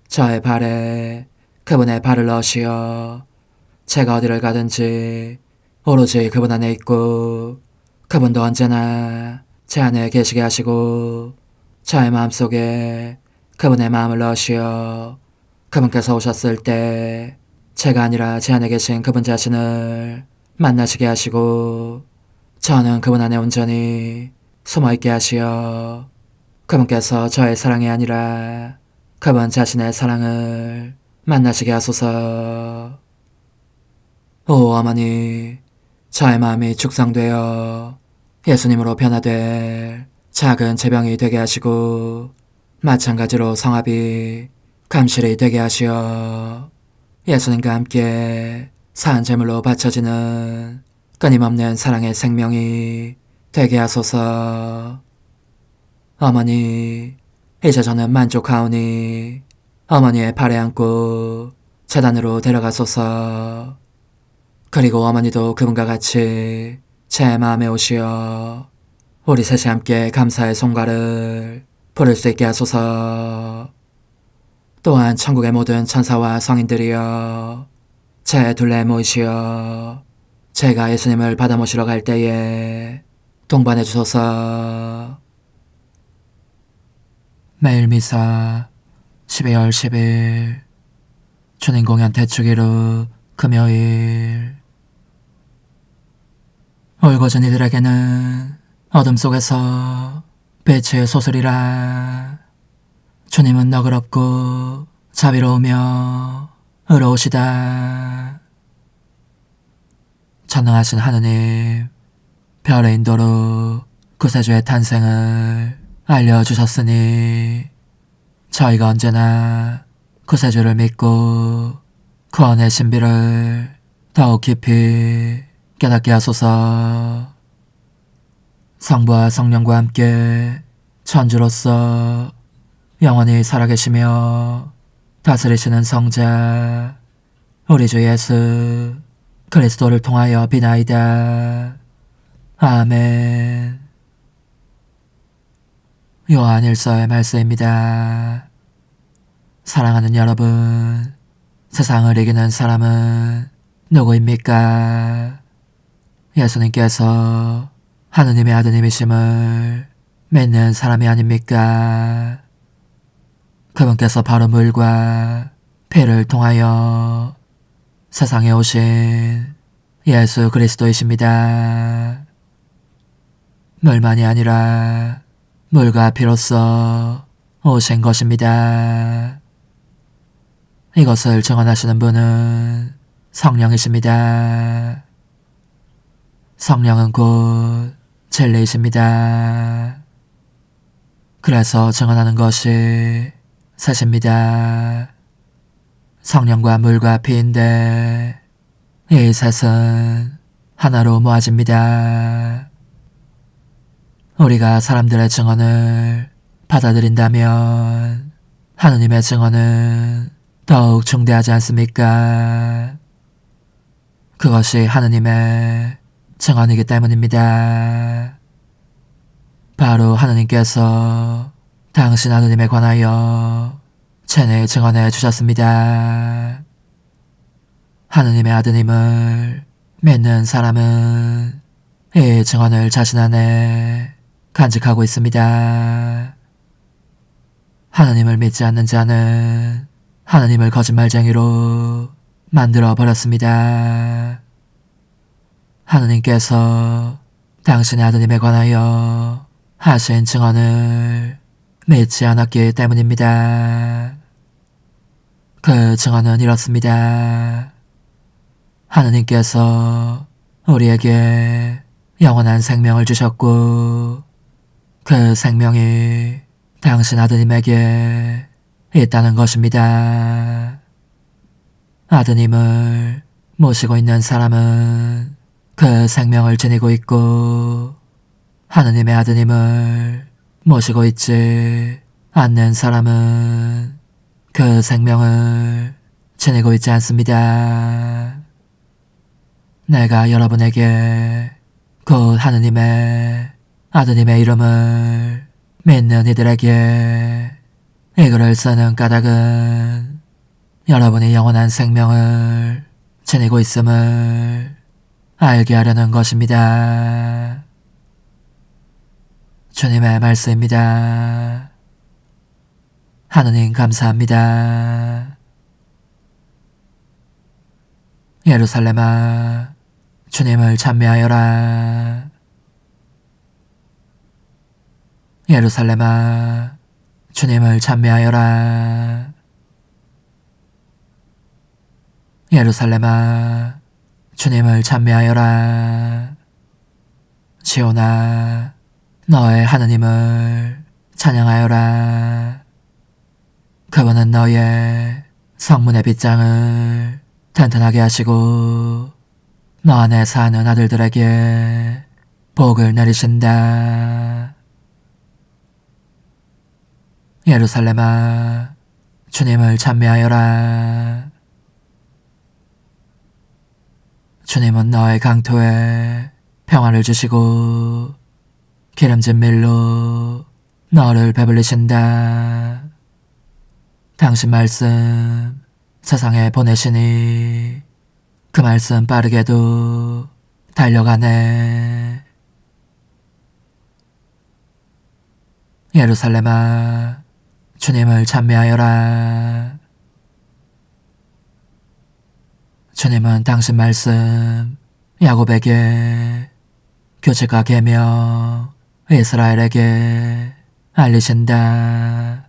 저의 발에 그분의 발을 넣으시어 제가 어디를 가든지 오로지 그분 안에 있고 그분도 언제나 제 안에 계시게 하시고 저의 마음속에 그분의 마음을 넣으시어 그분께서 오셨을 때 제가 아니라 제 안에 계신 그분 자신을 만나시게 하시고 저는 그분 안에 온전히 숨어있게 하시어 그분께서 저의 사랑이 아니라 그분 자신의 사랑을 만나시게 하소서. 오 어머니, 저의 마음이 축성되어 예수님으로 변화될 작은 제병이 되게 하시고 마찬가지로 성합이 감실이 되게 하시어 예수님과 함께 산 제물로 바쳐지는 끊임없는 사랑의 생명이 되게 하소서. 어머니, 이제 저는 만족하오니 어머니의 발에 안고 제단으로 데려가소서. 그리고 어머니도 그분과 같이 제 마음에 오시어 우리 셋이 함께 감사의 송가를 부를 수 있게 하소서. 또한 천국의 모든 천사와 성인들이여 제 둘레에 모이시어 제가 예수님을 받아 모시러 갈 때에 동반해 주소서. 매일 미사 12월 10일 주님 공연 대축일 금요일. 울고전 이들에게는 어둠 속에서 빛의 소설이라. 주님은 너그럽고 자비로우며 의로우시다. 전능하신 하느님, 별의 인도로 구세주의 탄생을 알려주셨으니 저희가 언제나 구세주를 믿고 구원의 신비를 더욱 깊이 깨닫게 하소서. 성부와 성령과 함께 천주로서 영원히 살아계시며 다스리시는 성자 우리 주 예수 그리스도를 통하여 비나이다. 아멘. 요한 1서의 말씀입니다. 사랑하는 여러분, 세상을 이기는 사람은 누구입니까? 예수님께서 하느님의 아드님이심을 믿는 사람이 아닙니까? 그분께서 바로 물과 피를 통하여 세상에 오신 예수 그리스도이십니다. 물만이 아니라 물과 피로써 오신 것입니다. 이것을 증언하시는 분은 성령이십니다. 성령은 곧 진리이십니다. 그래서 증언하는 것이 셋입니다. 성령과 물과 피인데 이 셋은 하나로 모아집니다. 우리가 사람들의 증언을 받아들인다면 하느님의 증언은 더욱 중대하지 않습니까? 그것이 하느님의 증언이기 때문입니다. 바로 하느님께서 당신 아드님에 관하여 친히 증언해 주셨습니다. 하느님의 아드님을 믿는 사람은 이 증언을 자신 안에 간직하고 있습니다. 하느님을 믿지 않는 자는 하느님을 거짓말쟁이로 만들어 버렸습니다. 하느님께서 당신의 아드님에 관하여 하신 증언을 믿지 않았기 때문입니다. 그 증언은 이렇습니다. 하느님께서 우리에게 영원한 생명을 주셨고 그 생명이 당신 아드님에게 있다는 것입니다. 아드님을 모시고 있는 사람은 그 생명을 지니고 있고 하느님의 아드님을 모시고 있지 않는 사람은 그 생명을 지니고 있지 않습니다. 내가 여러분에게 곧 하느님의 아드님의 이름을 믿는 이들에게 이 글을 쓰는 까닭은 여러분이 영원한 생명을 지니고 있음을 알게 하려는 것입니다. 주님의 말씀입니다. 하느님 감사합니다. 예루살렘아, 주님을 찬미하여라. 예루살렘아, 주님을 찬미하여라. 예루살렘아, 주님을 찬미하여라. 시온아, 너의 하느님을 찬양하여라. 그분은 너의 성문의 빗장을 튼튼하게 하시고 너 안에 사는 아들들에게 복을 내리신다. 예루살렘아, 주님을 찬미하여라. 주님은 너의 강토에 평화를 주시고 기름진 밀로 너를 배불리신다. 당신 말씀 세상에 보내시니 그 말씀 빠르게도 달려가네. 예루살렘아, 주님을 찬미하여라. 주님은 당신 말씀 야곱에게 규칙과 계명 이스라엘에게 알리신다.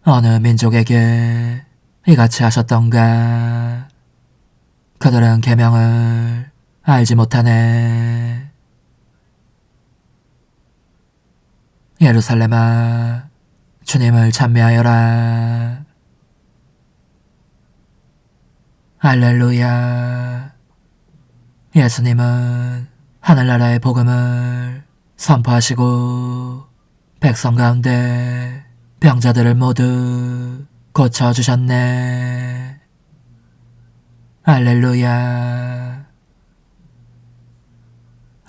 어느 민족에게 이같이 하셨던가. 그들은 계명을 알지 못하네. 예루살렘아, 주님을 찬미하여라. 할렐루야. 예수님은 하늘나라의 복음을 선포하시고 백성 가운데 병자들을 모두 고쳐주셨네. 할렐루야.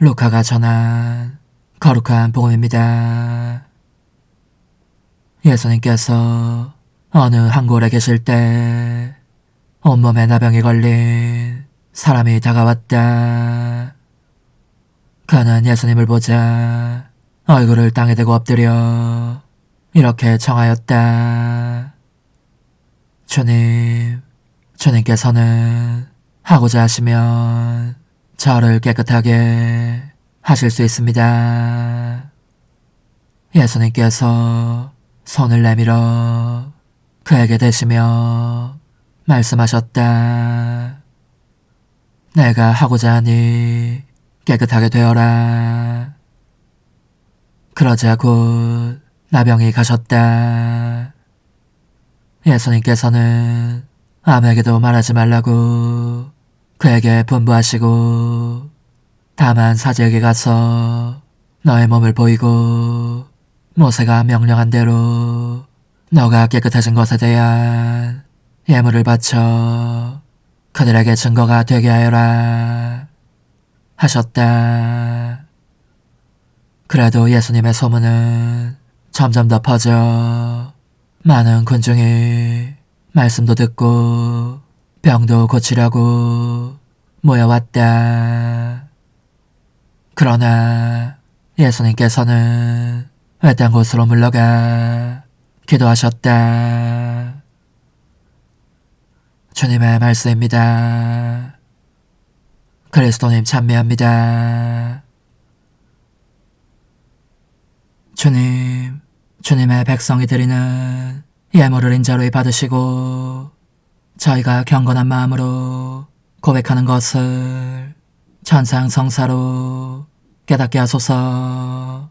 루카가 전한 거룩한 복음입니다. 예수님께서 어느 한 곳에 계실 때 온몸에 나병이 걸린 사람이 다가왔다. 그는 예수님을 보자 얼굴을 땅에 대고 엎드려 이렇게 청하였다. 주님, 주님께서는 하고자 하시면 저를 깨끗하게 하실 수 있습니다. 예수님께서 손을 내밀어 그에게 대시며 말씀하셨다. 내가 하고자 하니 깨끗하게 되어라. 그러자 곧 나병이 가셨다. 예수님께서는 아무에게도 말하지 말라고 그에게 분부하시고 다만 사제에게 가서 너의 몸을 보이고 모세가 명령한 대로 너가 깨끗해진 것에 대한 예물을 바쳐 그들에게 증거가 되게 하여라 하셨다. 그래도 예수님의 소문은 점점 더 퍼져 많은 군중이 말씀도 듣고 병도 고치려고 모여왔다. 그러나 예수님께서는 외딴 곳으로 물러가 기도하셨다. 주님의 말씀입니다. 그리스도님 찬미합니다. 주님, 주님의 백성이 드리는 예물을 인자로 받으시고 저희가 경건한 마음으로 고백하는 것을 천상성사로 깨닫게 하소서.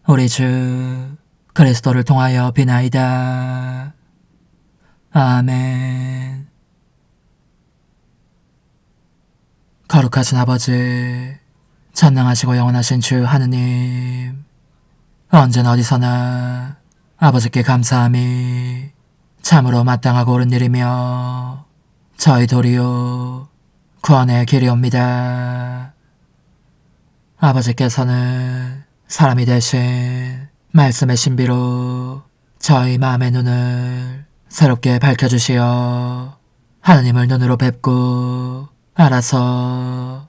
우리 주 그리스도를 통하여 비나이다. 아멘. 거룩하신 아버지, 전능하시고 영원하신 주 하느님, 언제나 어디서나 아버지께 감사함이 참으로 마땅하고 옳은 일이며 저희 도리요 구원의 길이옵니다. 아버지께서는 사람이 되신 말씀의 신비로 저희 마음의 눈을 새롭게 밝혀주시어 하느님을 눈으로 뵙고 알아서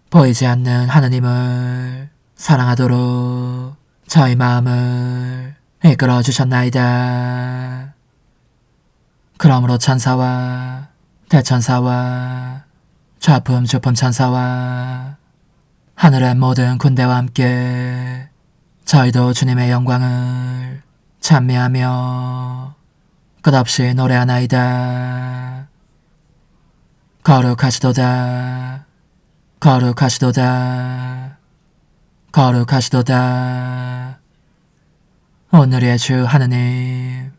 보이지 않는 하느님을 사랑하도록 저희 마음을 이끌어 주셨나이다. 그러므로 천사와 대천사와 좌품 주품 천사와 하늘의 모든 군대와 함께 저희도 주님의 영광을 찬미하며 끝없이 노래하나이다. 거룩하시도다, 거룩하시도다, 거룩하시도다. 오늘의 주 하느님,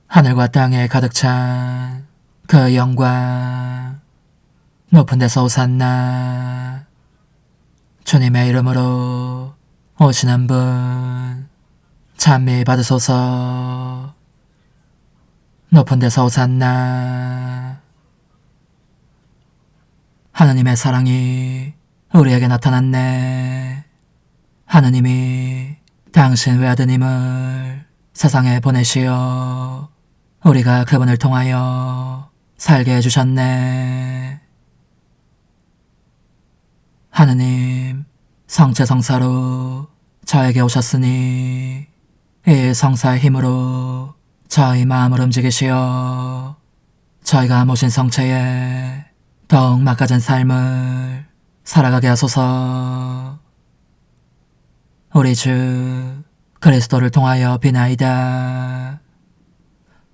하늘과 땅에 가득 찬 그 영광, 높은 데서 오산나. 주님의 이름으로 오시는 분 찬미 받으소서. 높은 데서 오산나. 하느님의 사랑이 우리에게 나타났네. 하느님이 당신 외아드님을 세상에 보내시어 우리가 그분을 통하여 살게 해주셨네. 하느님 성체 성사로 저에게 오셨으니 이 성사의 힘으로 저희 마음을 움직이시어 저희가 모신 성체에 더욱 막가진 삶을 살아가게 하소서. 우리 주 그리스도를 통하여 비나이다.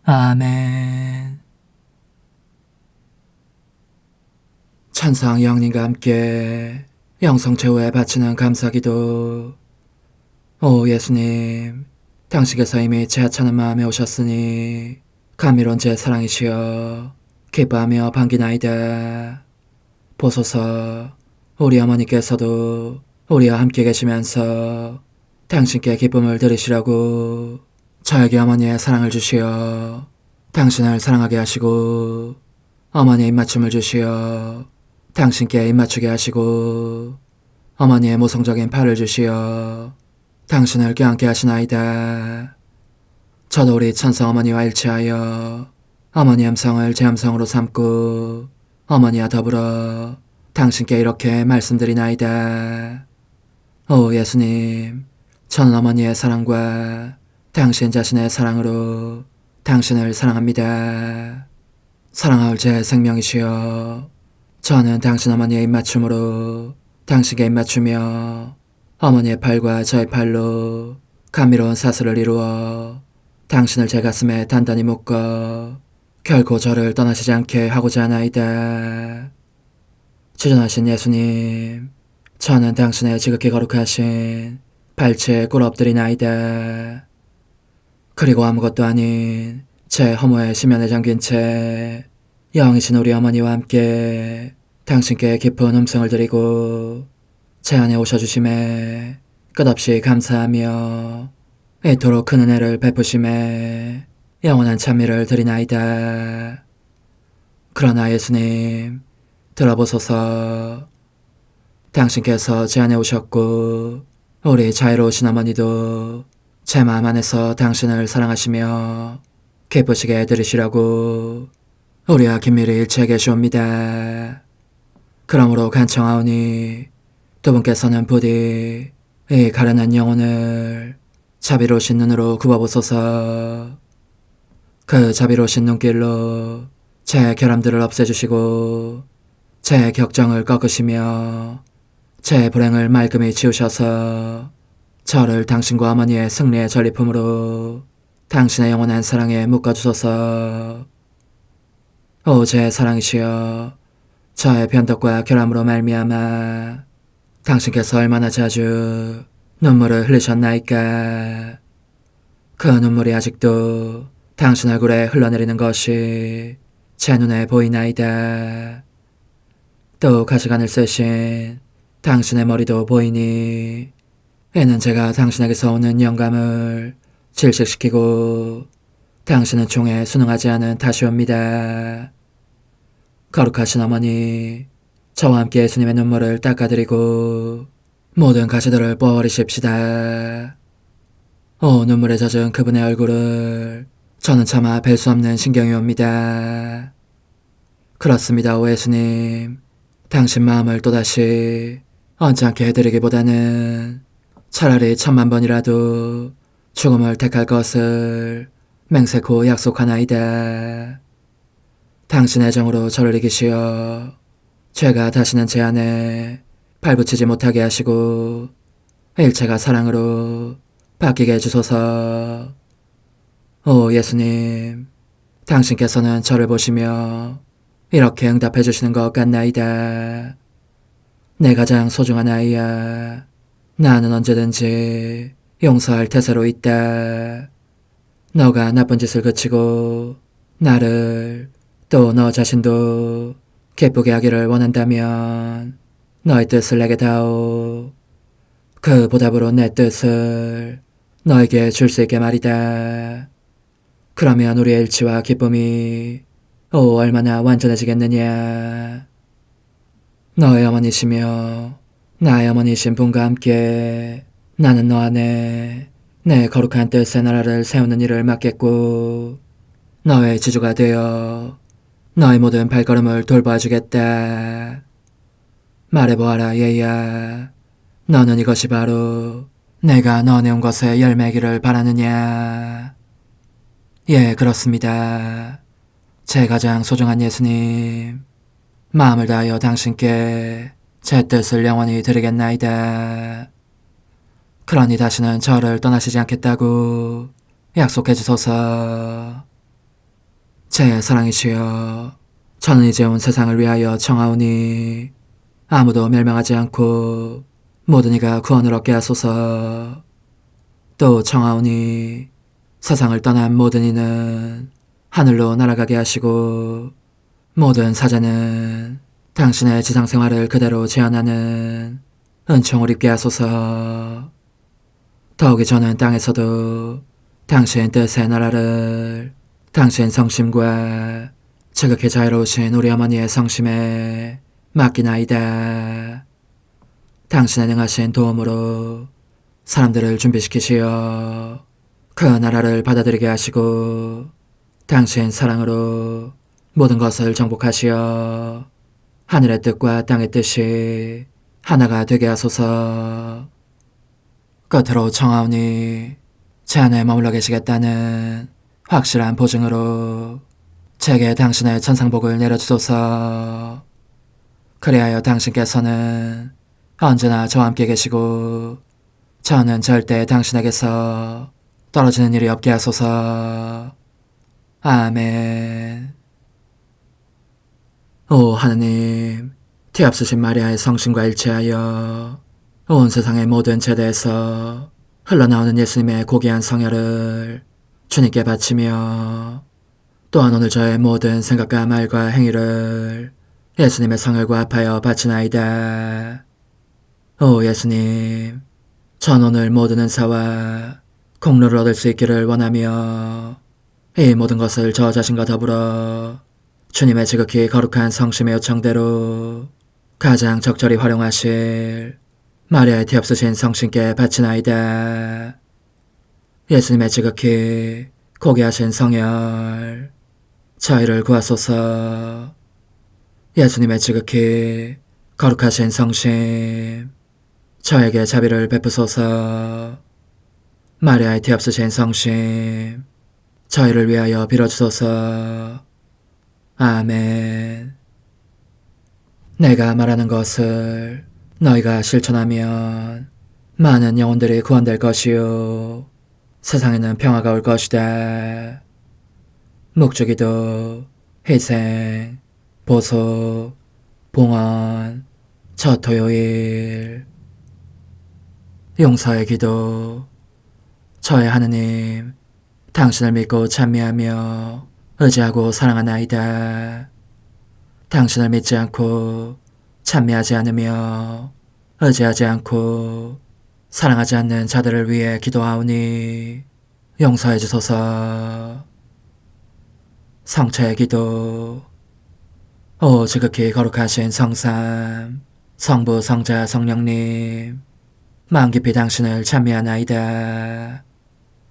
아멘. 찬상 영님과 함께 영성 최후에 바치는 감사기도. 오 예수님, 당신께서 이미 제 하찮은 마음에 오셨으니 감미로운 제 사랑이시여 기뻐하며 반기나이다. 보소서, 우리 어머니께서도 우리와 함께 계시면서 당신께 기쁨을 들으시라고 저에게 어머니의 사랑을 주시어 당신을 사랑하게 하시고 어머니의 입맞춤을 주시어 당신께 입맞추게 하시고 어머니의 모성적인 팔을 주시어 당신을 껴안게 하시나이다. 저도 우리 천성 어머니와 일치하여 어머니 음성을 제 음성으로 삼고 어머니와 더불어 당신께 이렇게 말씀드리나이다. 오 예수님, 저는 어머니의 사랑과 당신 자신의 사랑으로 당신을 사랑합니다. 사랑하올 제 생명이시여, 저는 당신 어머니의 입맞춤으로 당신께 입맞추며 어머니의 팔과 저의 팔로 감미로운 사슬을 이루어 당신을 제 가슴에 단단히 묶어 결코 저를 떠나시지 않게 하고자 하나이다. 지존하신 예수님, 저는 당신의 지극히 거룩하신 발치에 꿇어 엎드리나이다. 그리고 아무것도 아닌 제 허무에 심연에 잠긴 채 영이신 우리 어머니와 함께 당신께 깊은 음성을 드리고 제 안에 오셔주심에 끝없이 감사하며 이토록 큰 은혜를 베푸심에 영원한 찬미를 드리나이다. 그러나 예수님, 들어보소서. 당신께서 제 안에 오셨고 우리 자유로우신 어머니도 제 마음 안에서 당신을 사랑하시며 기쁘시게 해드리시라고 우리와 긴밀히 일치해 계시옵니다. 그러므로 간청하오니 두 분께서는 부디 이 가련한 영혼을 자비로우신 눈으로 굽어보소서. 그 자비로우신 눈길로 제 결함들을 없애주시고 제 격정을 꺾으시며 제 불행을 말끔히 지우셔서 저를 당신과 어머니의 승리의 전리품으로 당신의 영원한 사랑에 묶어주소서. 오 제 사랑이시여, 저의 변덕과 결함으로 말미암아 당신께서 얼마나 자주 눈물을 흘리셨나이까. 그 눈물이 아직도 당신 얼굴에 흘러내리는 것이 제 눈에 보이나이다. 또 가시관을 쓰신 당신의 머리도 보이니 이는 제가 당신에게서 오는 영감을 질식시키고 당신은 총에 순응하지 않은 탓이옵니다. 거룩하신 어머니, 저와 함께 예수님의 눈물을 닦아드리고 모든 가시들을 뽑아버리십시다. 눈물에 젖은 그분의 얼굴을 저는 차마 뵐 수 없는 신경이 옵니다. 그렇습니다, 오 예수님. 당신 마음을 또다시 언짢게 해드리기보다는 차라리 1000,000번이라도 죽음을 택할 것을 맹세코 약속하나이다. 당신의 정으로 저를 이기시어 죄가 다시는 제 안에 발붙이지 못하게 하시고 일체가 사랑으로 바뀌게 해주소서. 오 예수님, 당신께서는 저를 보시며 이렇게 응답해 주시는 것 같나이다. 내 가장 소중한 아이야, 나는 언제든지 용서할 태세로 있다. 너가 나쁜 짓을 그치고 나를 또 너 자신도 기쁘게 하기를 원한다면 너의 뜻을 내게 다오. 그 보답으로 내 뜻을 너에게 줄 수 있게 말이다. 그러면 우리의 일치와 기쁨이 얼마나 완전해지겠느냐. 너의 어머니시며 나의 어머니신 분과 함께 나는 너 안에 내 거룩한 뜻의 나라를 세우는 일을 맡겠고 너의 지주가 되어 너의 모든 발걸음을 돌봐주겠다. 말해보아라 얘야, 너는 이것이 바로 내가 너네 온 것의 열매기를 바라느냐. 예, 그렇습니다. 제 가장 소중한 예수님, 마음을 다하여 당신께 제 뜻을 영원히 드리겠나이다. 그러니 다시는 저를 떠나시지 않겠다고 약속해 주소서. 제 사랑이시여, 저는 이제 온 세상을 위하여 청하오니 아무도 멸망하지 않고 모든 이가 구원을 얻게 하소서. 또 청하오니 세상을 떠난 모든 이는 하늘로 날아가게 하시고 모든 사자는 당신의 지상생활을 그대로 재현하는 은총을 입게 하소서. 더욱이 저는 땅에서도 당신 뜻의 나라를 당신 성심과 지극히 자유로우신 우리 어머니의 성심에 맡기나이다. 당신의 능하신 도움으로 사람들을 준비시키시어 그 나라를 받아들이게 하시고 당신 사랑으로 모든 것을 정복하시어 하늘의 뜻과 땅의 뜻이 하나가 되게 하소서. 끝으로 청하오니 제 안에 머물러 계시겠다는 확실한 보증으로 제게 당신의 천상복을 내려주소서. 그리하여 당신께서는 언제나 저와 함께 계시고 저는 절대 당신에게서 떨어지는 일이 없게 하소서. 아멘. 오 하느님, 티없으신 마리아의 성심과 일치하여 온 세상의 모든 제대에서 흘러나오는 예수님의 고귀한 성혈을 주님께 바치며 또한 오늘 저의 모든 생각과 말과 행위를 예수님의 성혈과 합하여 바치나이다. 오 예수님, 전 오늘 모든 은사와 공로를 얻을 수 있기를 원하며 이 모든 것을 저 자신과 더불어 주님의 지극히 거룩한 성심의 요청대로 가장 적절히 활용하실 마리아의 티없으신 성신께 바치나이다. 예수님의 지극히 고귀하신 성혈, 저희를 구하소서. 예수님의 지극히 거룩하신 성심, 저에게 자비를 베푸소서. 마리아의 티없으신 성심, 저희를 위하여 빌어주소서. 아멘. 내가 말하는 것을 너희가 실천하면 많은 영혼들이 구원될 것이요 세상에는 평화가 올 것이다. 묵주기도, 희생, 보속, 봉헌, 첫 토요일. 용서의 기도. 저의 하느님, 당신을 믿고 찬미하며 의지하고 사랑하나이다. 당신을 믿지 않고 찬미하지 않으며 의지하지 않고 사랑하지 않는 자들을 위해 기도하오니 용서해 주소서. 성처의 기도. 오 지극히 거룩하신 성삼, 성부, 성자, 성령님, 마음 깊이 당신을 찬미하나이다.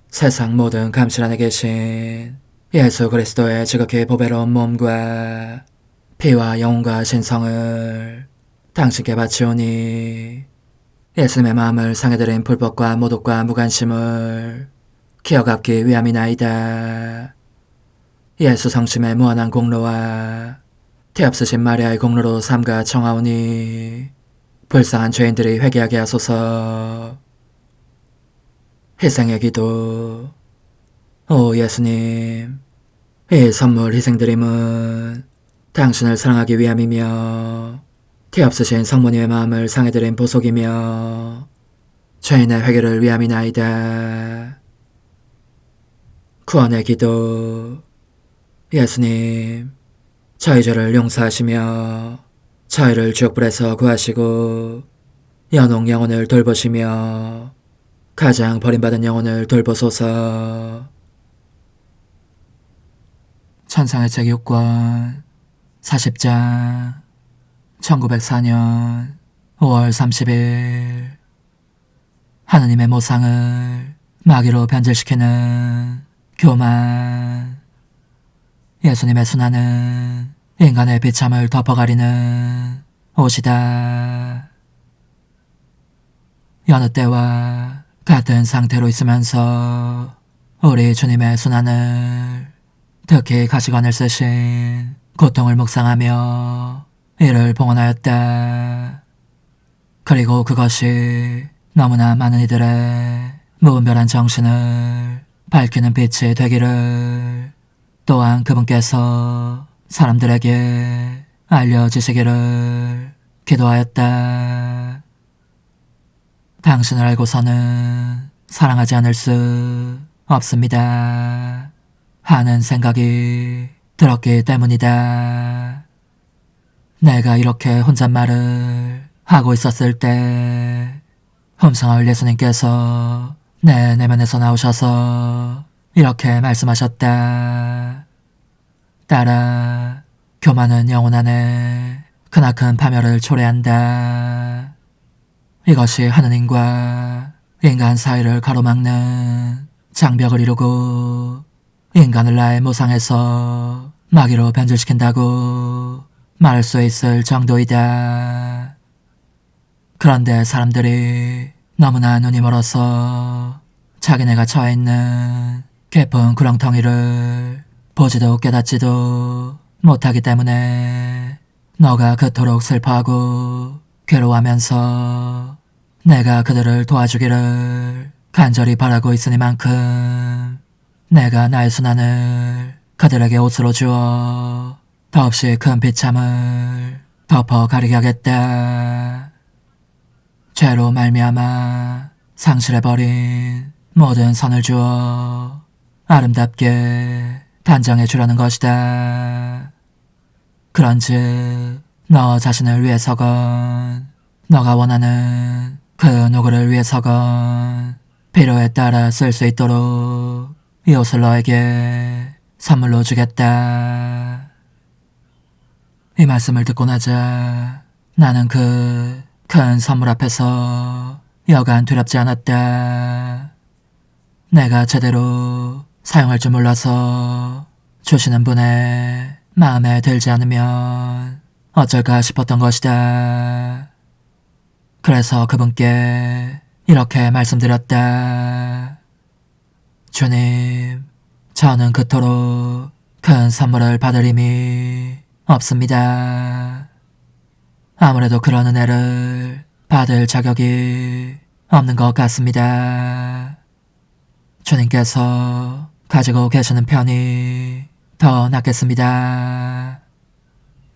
세상 모든 감실 안에 계신 예수 그리스도의 지극히 보배로운 몸과 피와 영혼과 신성을 당신께 바치오니 예수님의 마음을 상해드린 불법과 모독과 무관심을 기어갚기 위함이나이다. 예수 성심의 무한한 공로와 태없으신 마리아의 공로로 삼가 청하오니 불쌍한 죄인들이 회개하게 하소서. 희생의 기도. 오 예수님, 이 선물 희생드림은 당신을 사랑하기 위함이며 태없으신 성모님의 마음을 상해드린 보속이며 죄인의 회개를 위함이나이다. 구원의 기도. 예수님, 저희 죄를 용서하시며 저희를 지옥불에서 구하시고 연옥 영혼을 돌보시며 가장 버림받은 영혼을 돌보소서. 천상의 책 6권 40장 1904년 5월 30일 하느님의 모상을 마귀로 변질시키는 교만. 예수님의 순환은 인간의 비참을 덮어가리는 옷이다. 여느 때와 같은 상태로 있으면서 우리 주님의 순환을, 특히 가시관을 쓰신 고통을 묵상하며 이를 봉헌하였다. 그리고 그것이 너무나 많은 이들의 무분별한 정신을 밝히는 빛이 되기를, 또한 그분께서 사람들에게 알려지시기를 기도하였다. 당신을 알고서는 사랑하지 않을 수 없습니다 하는 생각이 들었기 때문이다. 내가 이렇게 혼잣말을 하고 있었을 때 흠성할 예수님께서 내 내면에서 나오셔서 이렇게 말씀하셨다. 딸아, 교만은 영혼 안에 크나큰 파멸을 초래한다. 이것이 하느님과 인간 사이를 가로막는 장벽을 이루고 인간을 나의 모상에서 마귀로 변질시킨다고 말할 수 있을 정도이다. 그런데 사람들이 너무나 눈이 멀어서 자기네가 처해있는 깊은 구렁텅이를 보지도 깨닫지도 못하기 때문에 너가 그토록 슬퍼하고 괴로워하면서 내가 그들을 도와주기를 간절히 바라고 있으니만큼 내가 나의 순환을 그들에게 옷으로 주어 더없이 큰 비참을 덮어 가리게 하겠다. 죄로 말미암아 상실해버린 모든 선을 주어 아름답게 단정해 주려는 것이다. 그런즉 너 자신을 위해서건 너가 원하는 그 누구를 위해서건 필요에 따라 쓸 수 있도록 이 옷을 너에게 선물로 주겠다. 이 말씀을 듣고 나자 나는 그 큰 선물 앞에서 여간 두렵지 않았다. 내가 제대로 사용할 줄 몰라서 주시는 분의 마음에 들지 않으면 어쩔까 싶었던 것이다. 그래서 그분께 이렇게 말씀드렸다. 주님, 저는 그토록 큰 선물을 받을 힘이 없습니다. 아무래도 그런 은혜를 받을 자격이 없는 것 같습니다. 주님께서 가지고 계시는 편이 더 낫겠습니다.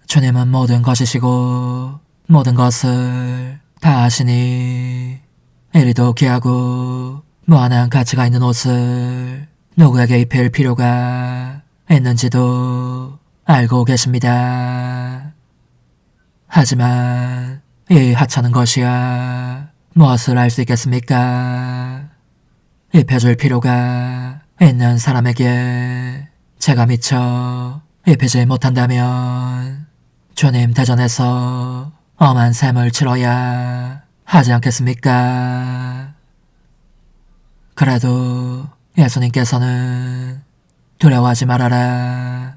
주님은 모든 것이시고 모든 것을 다 아시니 이리도 귀하고 무한한 가치가 있는 옷을 누구에게 입힐 필요가 있는지도 알고 계십니다. 하지만 이 하찮은 것이야 무엇을 알 수 있겠습니까? 입혀줄 필요가 있는 사람에게 제가 미처 입히지 못한다면 주님 대전에서 엄한 셈을 치러야 하지 않겠습니까? 그래도 예수님께서는 두려워하지 말아라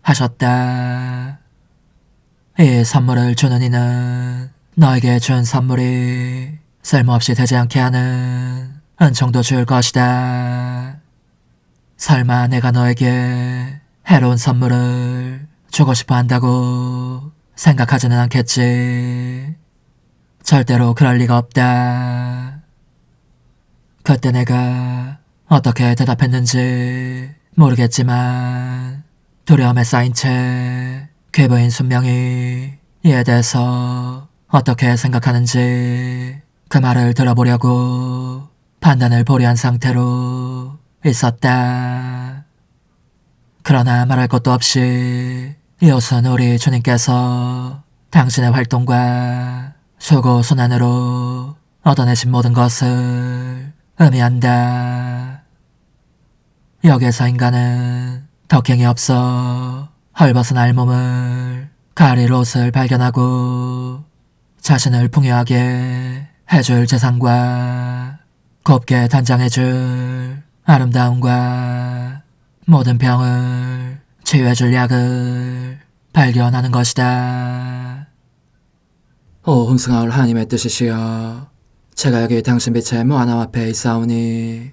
하셨다. 이 선물을 주는 이는 너에게 준 선물이 쓸모없이 되지 않게 하는 은총도 줄 것이다. 설마 내가 너에게 해로운 선물을 주고 싶어 한다고 생각하지는 않겠지. 절대로 그럴 리가 없다. 그때 내가 어떻게 대답했는지 모르겠지만 두려움에 쌓인 채 괴부인 순명이 이에 대해서 어떻게 생각하는지 그 말을 들어보려고 판단을 보류한 상태로 있었다. 그러나 말할 것도 없이 이웃은 우리 주님께서 당신의 활동과 수고 순환으로 얻어내신 모든 것을 의미한다. 여기에서 인간은 덕행이 없어 헐벗은 알몸을 가릴 옷을 발견하고 자신을 풍요하게 해줄 재산과 곱게 단장해줄 아름다움과 모든 병을 치유해줄 약을 발견하는 것이다. 오 흠승하올 하나님의 뜻이시여, 제가 여기 당신 빛의 무한함 앞에 있사오니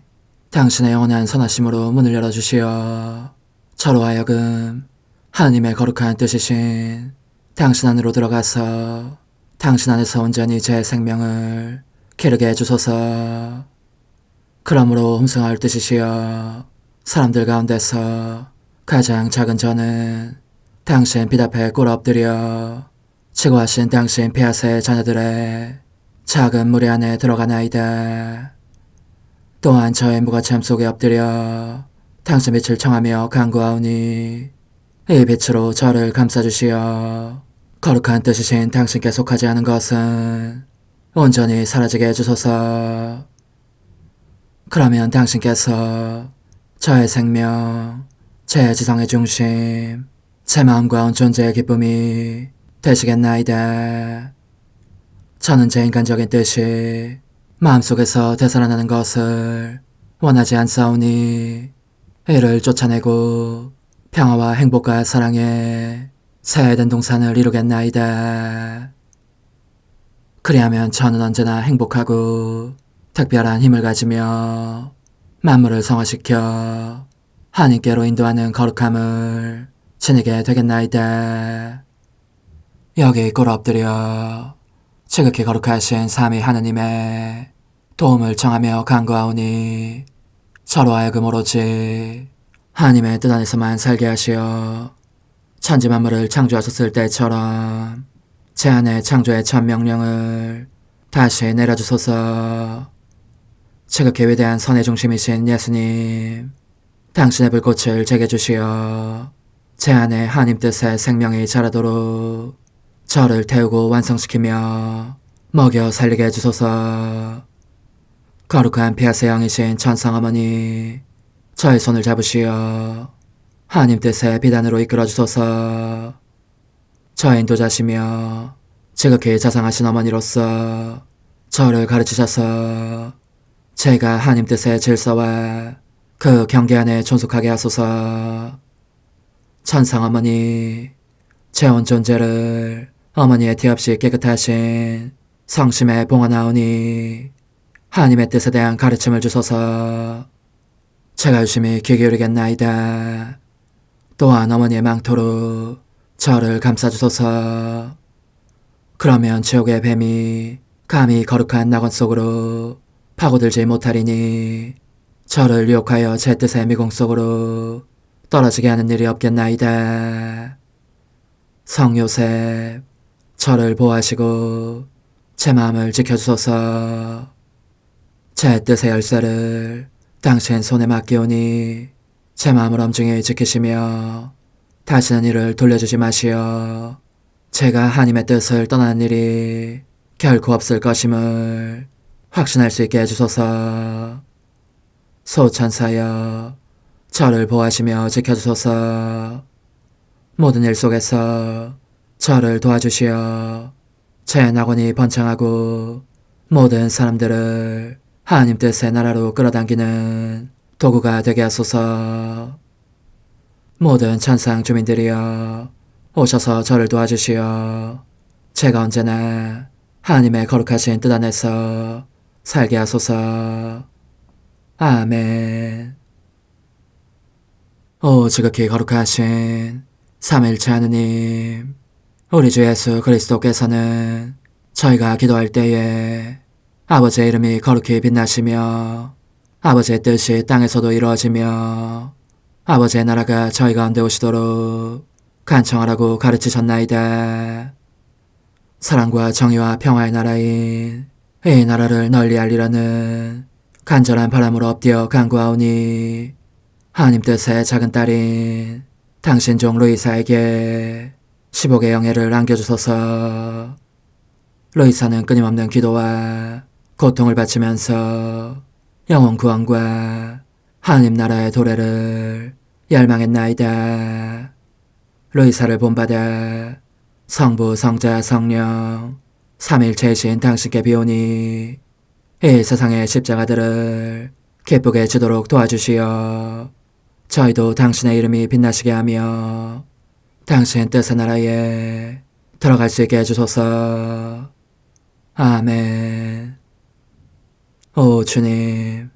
당신의 영원한 선하심으로 문을 열어주시어 저로 하여금 하나님의 거룩한 뜻이신 당신 안으로 들어가서 당신 안에서 온전히 제 생명을 기르게 해주소서. 그러므로 흠승하올 뜻이시여, 사람들 가운데서 가장 작은 저는 당신 빛 앞에 꿇어 엎드려 치고하신 당신 폐하세 자녀들의 작은 무리 안에 들어가나이다. 또한 저의 무거참 속에 엎드려 당신 빛을 청하며 간구하오니 이 빛으로 저를 감싸주시어 거룩한 뜻이신 당신께 속하지 않은 것은 온전히 사라지게 해주소서. 그러면 당신께서 저의 생명, 제 지성의 중심, 제 마음과 온 존재의 기쁨이 되시겠나이다. 저는 제 인간적인 뜻이 마음속에서 되살아나는 것을 원하지 않사오니 이를 쫓아내고 평화와 행복과 사랑의 새해된 동산을 이루겠나이다. 그리하면 저는 언제나 행복하고 특별한 힘을 가지며 만물을 성화시켜 하나님께로 인도하는 거룩함을 지니게 되겠나이다. 여기 꿇어 엎드려 지극히 거룩하신 삼위 하느님의 도움을 청하며 간구하오니 저로 하여금 오로지 하나님의 뜻 안에서만 살게 하시어 천지 만물을 창조하셨을 때처럼 제 안에 창조의 첫 명령을 다시 내려주소서. 지극히 위대한 선의 중심이신 예수님, 당신의 불꽃을 제게 주시어 제 안에 하나님 뜻의 생명이 자라도록 저를 태우고 완성시키며 먹여 살리게 해주소서. 거룩한 피아세 영이신 천성어머니, 저의 손을 잡으시어 하나님 뜻의 비단으로 이끌어주소서. 저의 인도자시며 지극히 자상하신 어머니로서 저를 가르치셔서 제가 하나님 뜻의 질서와 그 경계 안에 존속하게 하소서. 천상어머니, 제 온 존재를 어머니의 티 없이 깨끗하신 성심에 봉헌하오니 하나님의 뜻에 대한 가르침을 주소서. 제가 열심히 귀 기울이겠나이다. 또한 어머니의 망토로 저를 감싸주소서. 그러면 지옥의 뱀이 감히 거룩한 낙원 속으로 파고들지 못하리니 저를 유혹하여 제 뜻의 미궁 속으로 떨어지게 하는 일이 없겠나이다. 성 요셉, 저를 보호하시고 제 마음을 지켜주소서. 제 뜻의 열쇠를 당신 손에 맡기오니 제 마음을 엄중히 지키시며 다시는 이를 돌려주지 마시어 제가 하나님의 뜻을 떠나는 일이 결코 없을 것임을 확신할 수 있게 해주소서. 소천사여, 저를 보호하시며 지켜주소서. 모든 일 속에서 저를 도와주시어 제 낙원이 번창하고 모든 사람들을 하나님 뜻의 나라로 끌어당기는 도구가 되게 하소서. 모든 천상 주민들이여, 오셔서 저를 도와주시어 제가 언제나 하나님의 거룩하신 뜻 안에서 살게 하소서. 아멘. 오 지극히 거룩하신 삼위일체 하느님, 우리 주 예수 그리스도께서는 저희가 기도할 때에 아버지의 이름이 거룩히 빛나시며 아버지의 뜻이 땅에서도 이루어지며 아버지의 나라가 저희 가운데 오시도록 간청하라고 가르치셨나이다. 사랑과 정의와 평화의 나라인 이 나라를 널리 알리라는 간절한 바람으로 엎드려 간구하오니 하나님 뜻의 작은 딸인 당신 종 루이사에게 10억의 영예를 안겨주소서. 루이사는 끊임없는 기도와 고통을 바치면서 영혼 구원과 하나님 나라의 도래를 열망했나이다. 루이사를 본받아 성부, 성자, 성령 삼위일체이신 당신께 비오니 이 세상의 십자가들을 기쁘게 지도록 도와주시어 저희도 당신의 이름이 빛나시게 하며 당신 뜻의 나라에 들어갈 수 있게 해주소서. 아멘. 오 주님,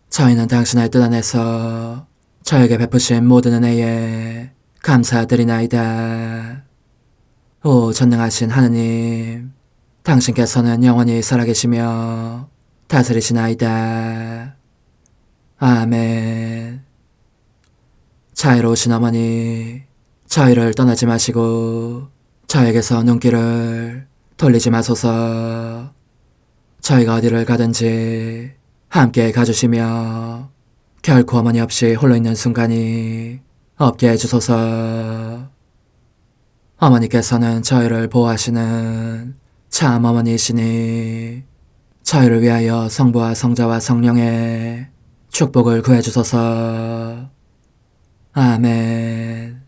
저희는 당신의 뜻 안에서 저에게 베푸신 모든 은혜에 감사드리나이다. 오 전능하신 하느님, 당신께서는 영원히 살아계시며 다스리시나이다. 아멘. 자애로우신 어머니, 저희를 떠나지 마시고 저에게서 눈길을 돌리지 마소서. 저희가 어디를 가든지 함께 가주시며 결코 어머니 없이 홀로 있는 순간이 없게 해주소서. 어머니께서는 저희를 보호하시는 참 어머니이시니 저희를 위하여 성부와 성자와 성령의 축복을 구해주소서. 아멘.